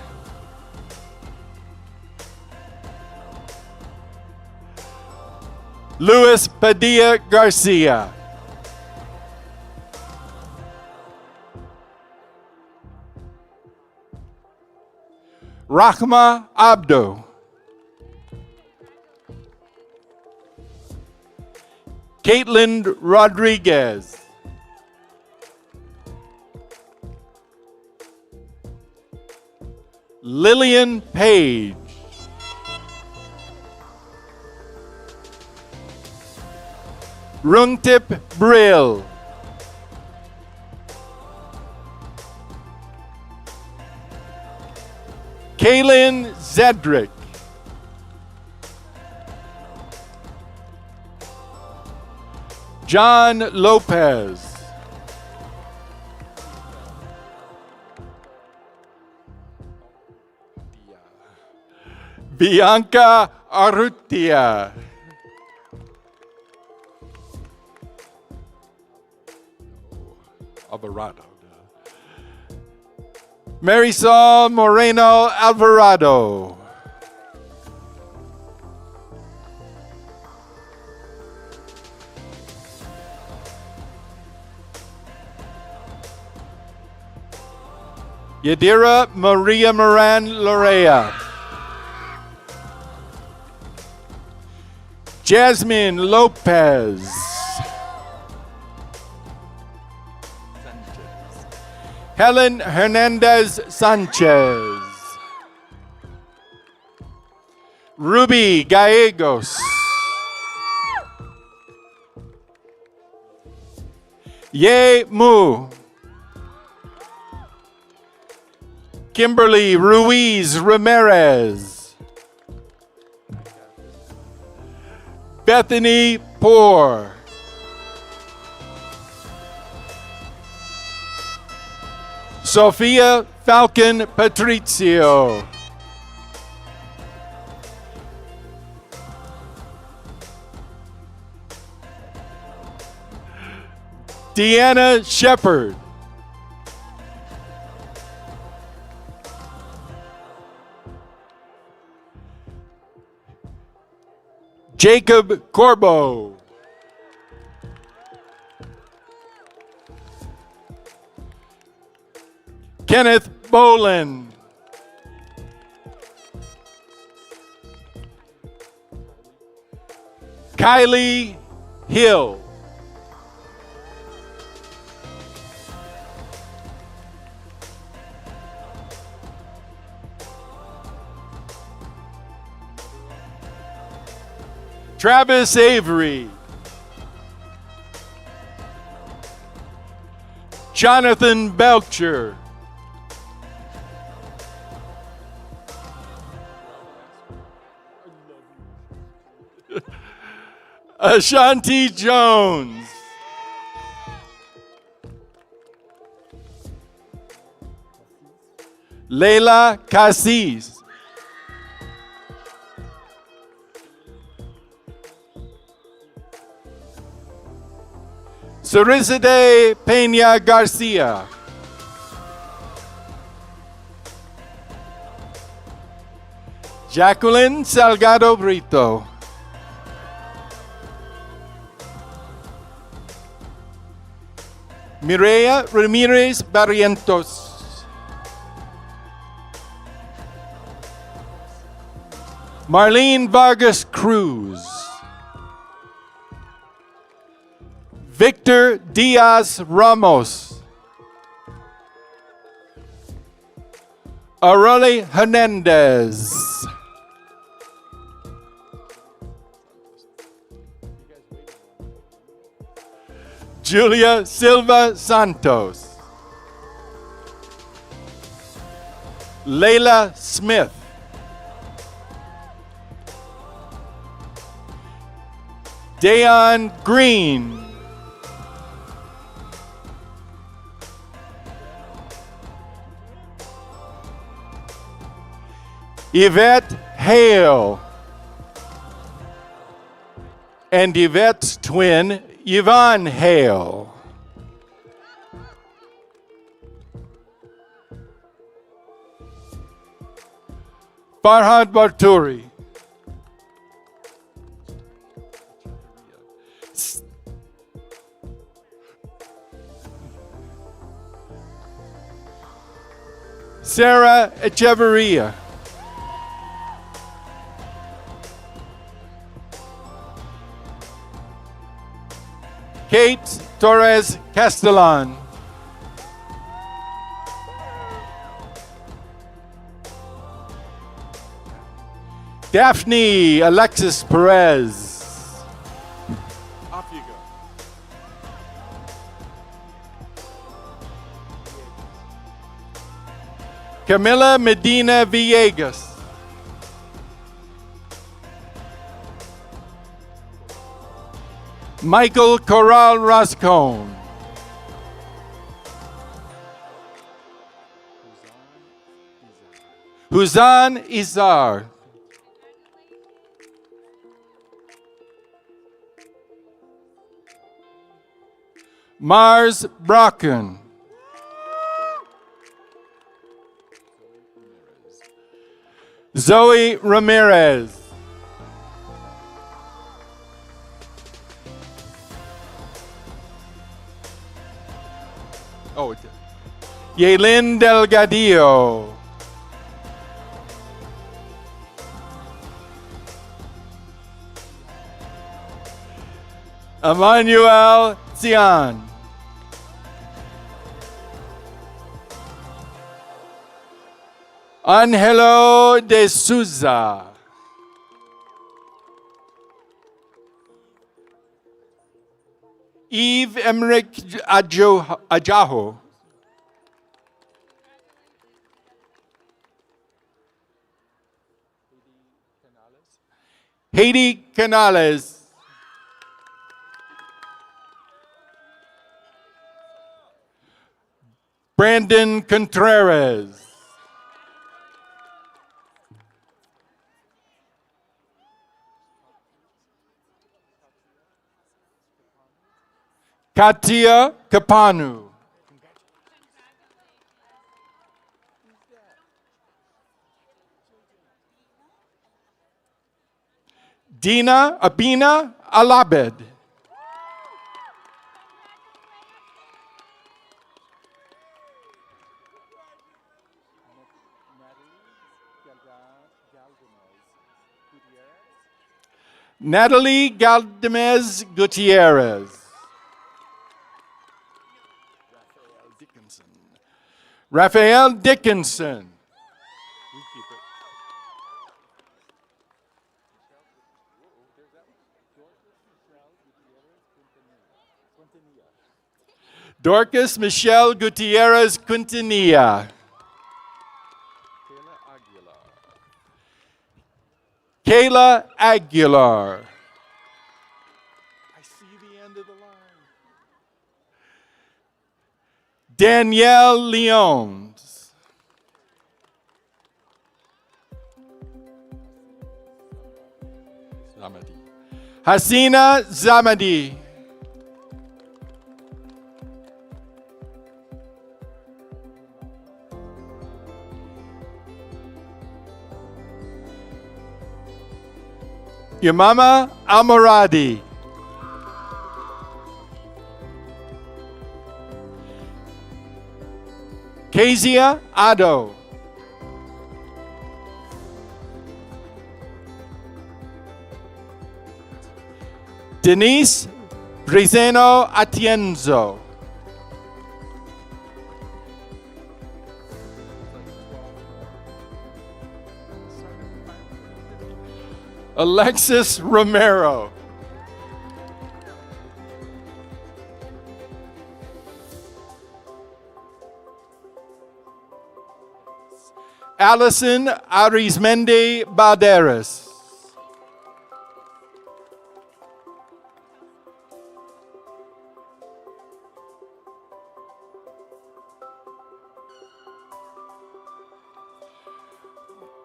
Luis Padilla Garcia. Rahma Abdo. Caitlin Rodriguez. Lillian Page. Rungtip Brill. Kaylin Zedrick. John Lopez. Bianca Arrutia. Alvarado. Marisol Moreno Alvarado. Yadira Maria Moran Lorea. Jasmine Lopez. Helen Hernandez Sanchez. Ruby Gallegos. Ye Mu. Kimberly Ruiz Ramirez. Bethany Poor. Sophia Falcon Patricio. Deanna Shepard. Jacob Corbo. Kenneth Bolin. Kylie Hill. Travis Avery. Jonathan Belcher. Ashanti Jones. Leila Cassis. Cerizide Peña Garcia. Jacqueline Salgado Brito. Mireya Ramirez Barrientos. Marlene Vargas Cruz. Victor Diaz Ramos. Areli Hernandez. Julia Silva Santos. Layla Smith. Dayon Green. Yvette Hale. And Yvette's twin, Yvonne Hale. Farhad Barturi. Sarah Echeverria. Kate Torres Castellan. Daphne Alexis Perez. Off you go. Camila Medina Villegas. Michael Corral Roscone. Huzan Izar. Mars Brocken. Zoe Ramirez. Oh, Yaelin Delgadillo. Emmanuel Zian. Angelo de Souza. Eve Emmerich Ajaho. Haiti Canales. Brandon Contreras. Katia Kapanu. Dina Abina Alabed. Natalie Galdamez Gutierrez. Raphael Dickinson. Dorcas Michelle Gutierrez Quintanilla. Kayla Aguilar. I see the end of the line. Danielle Leons. Hasina Zamadi. Yamama Almoradi. Kezia Ado. Denise Brizeno Atienzo. Alexis Romero. Allison Arizmendi Balderas.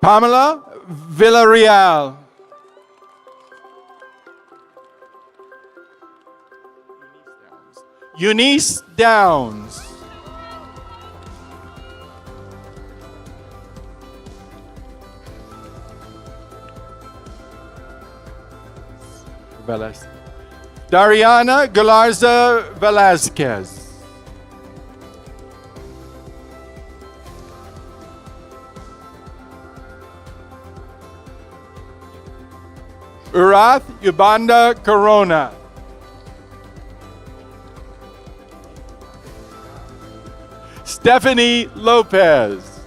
Pamela Villarreal. Eunice Downs. Dariana Galarza Velazquez. Urath Yubanda Corona. Stephanie Lopez.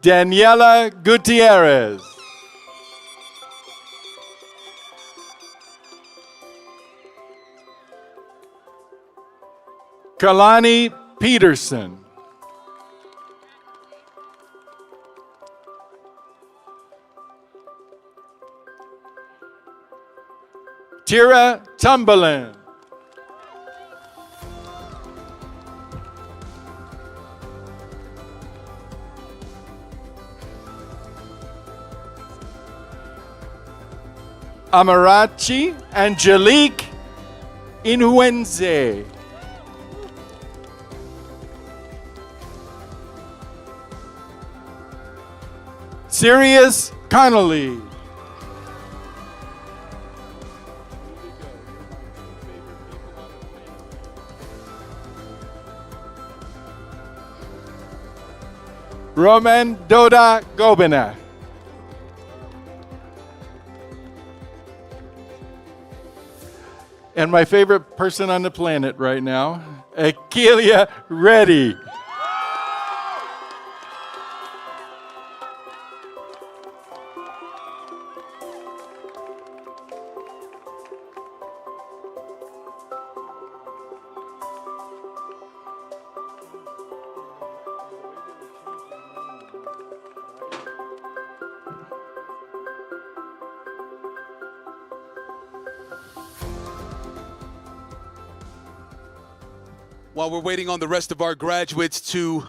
Daniela Gutierrez. Kalani Peterson. Tira Tumbalin. Amarachi Angelique Inhuenze. Sirius Connolly. Roman Doda Gobina. And my favorite person on the planet right now, Akelia Reddy.
While we're waiting on the rest of our graduates to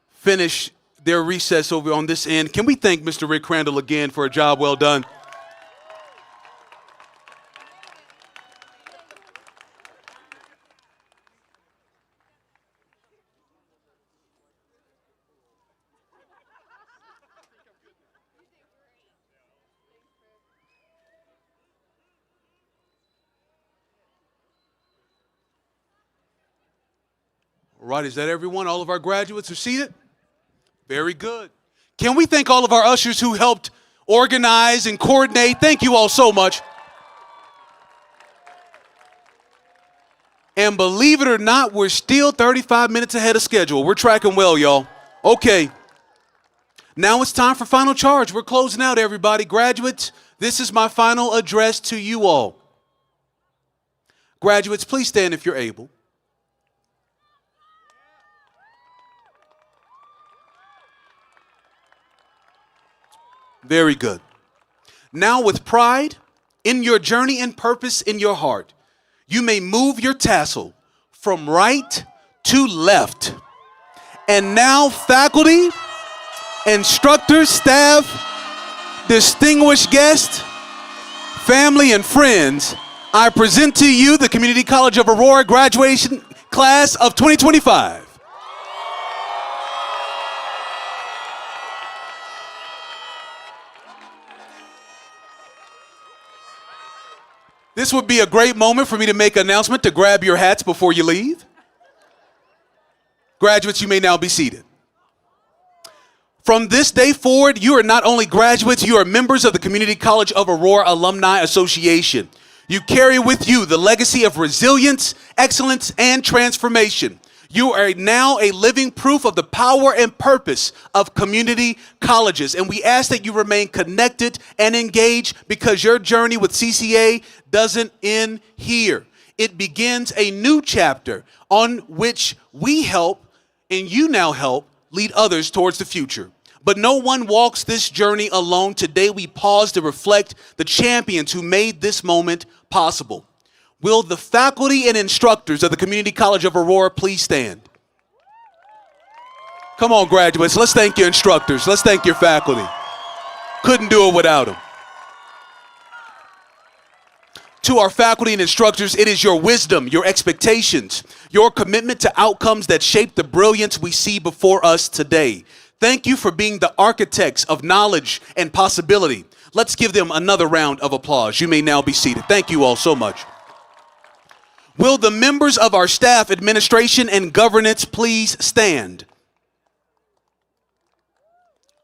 finish their recess over on this end, can we thank Mr. Rick Crandall again for a job well done? All right, is that everyone? All of our graduates are seated? Very good. Can we thank all of our ushers who helped organize and coordinate? Thank you all so much. And believe it or not, we're still 35 minutes ahead of schedule. We're tracking well, y'all. Okay. Now it's time for final charge. We're closing out, everybody. Graduates, this is my final address to you all. Graduates, please stand if you're able. Very good. Now with pride in your journey and purpose in your heart, you may move your tassel from right to left. And now faculty, instructors, staff, distinguished guests, family and friends, I present to you the Community College of Aurora graduation class of 2025. This would be a great moment for me to make an announcement to grab your hats before you leave. Graduates, you may now be seated. From this day forward, you are not only graduates, you are members of the Community College of Aurora Alumni Association. You carry with you the legacy of resilience, excellence, and transformation. You are now a living proof of the power and purpose of community colleges. And we ask that you remain connected and engaged because your journey with CCA doesn't end here. It begins a new chapter on which we help, and you now help, lead others towards the future. But no one walks this journey alone. Today we pause to reflect the champions who made this moment possible. Will the faculty and instructors of the Community College of Aurora please stand? Come on, graduates. Let's thank your instructors. Let's thank your faculty. Couldn't do it without them. To our faculty and instructors, it is your wisdom, your expectations, your commitment to outcomes that shape the brilliance we see before us today. Thank you for being the architects of knowledge and possibility. Let's give them another round of applause. You may now be seated. Thank you all so much. Will the members of our staff, administration, and governance please stand?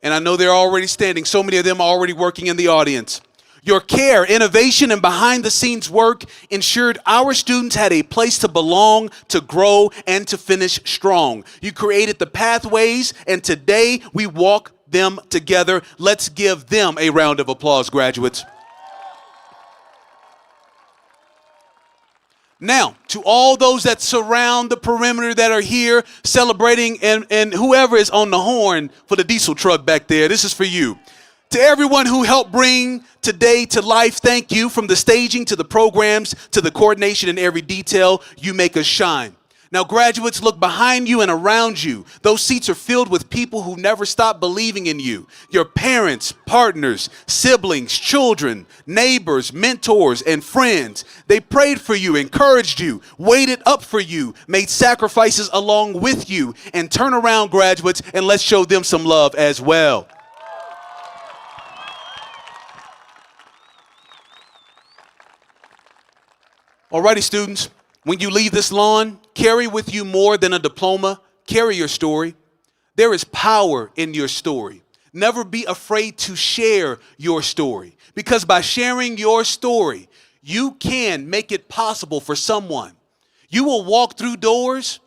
And I know they're already standing. So many of them are already working in the audience. Your care, innovation, and behind-the-scenes work ensured our students had a place to belong, to grow, and to finish strong. You created the pathways, and today we walk them together. Let's give them a round of applause, graduates. Now, to all those that surround the perimeter that are here celebrating and whoever is on the horn for the diesel truck back there, this is for you. To everyone who helped bring today to life, thank you. From the staging to the programs to the coordination in every detail, you make us shine. Now, graduates, look behind you and around you. Those seats are filled with people who never stop believing in you. Your parents, partners, siblings, children, neighbors, mentors, and friends. They prayed for you, encouraged you, waited up for you, made sacrifices along with you. And turn around, graduates, and let's show them some love as well. Alrighty, students. When you leave this lawn, carry with you more than a diploma. Carry your story. There is power in your story. Never be afraid to share your story, because by sharing your story, you can make it possible for someone. You will walk through doors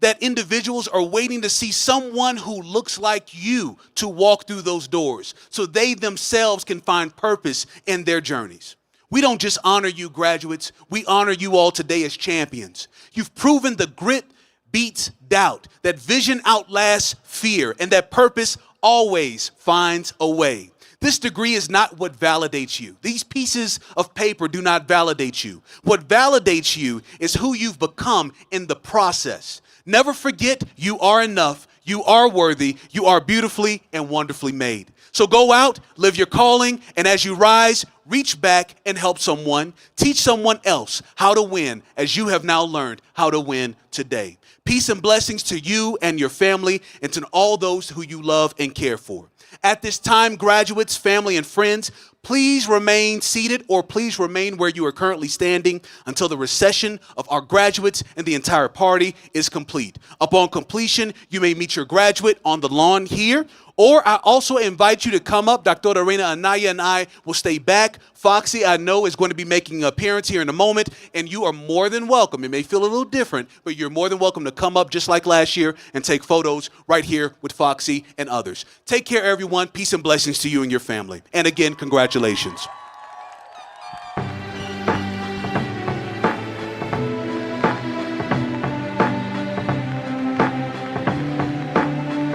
that individuals are waiting to see someone who looks like you to walk through those doors so they themselves can find purpose in their journeys. We don't just honor you, graduates. We honor you all today as champions. You've proven the grit beats doubt, that vision outlasts fear, and that purpose always finds a way. This degree is not what validates you. These pieces of paper do not validate you. What validates you is who you've become in the process. Never forget you are enough, you are worthy, you are beautifully and wonderfully made. So go out, live your calling, and as you rise, reach back and help someone. Teach someone else how to win as you have now learned how to win today. Peace and blessings to you and your family and to all those who you love and care for. At this time, graduates, family, and friends, please remain seated or please remain where you are currently standing until the recession of our graduates and the entire party is complete. Upon completion, you may meet your graduate on the lawn here, or I also invite you to come up. Dr. Aurora, Anaya, and I will stay back. Foxy, I know, is going to be making an appearance here in a moment, and you are more than welcome. It may feel a little different, but you're more than welcome to come up just like last year and take photos right here with Foxy and others. Take care, everyone. Peace and blessings to you and your family. And again, congratulations.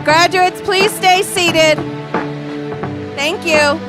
Graduates, please stay seated. Thank you.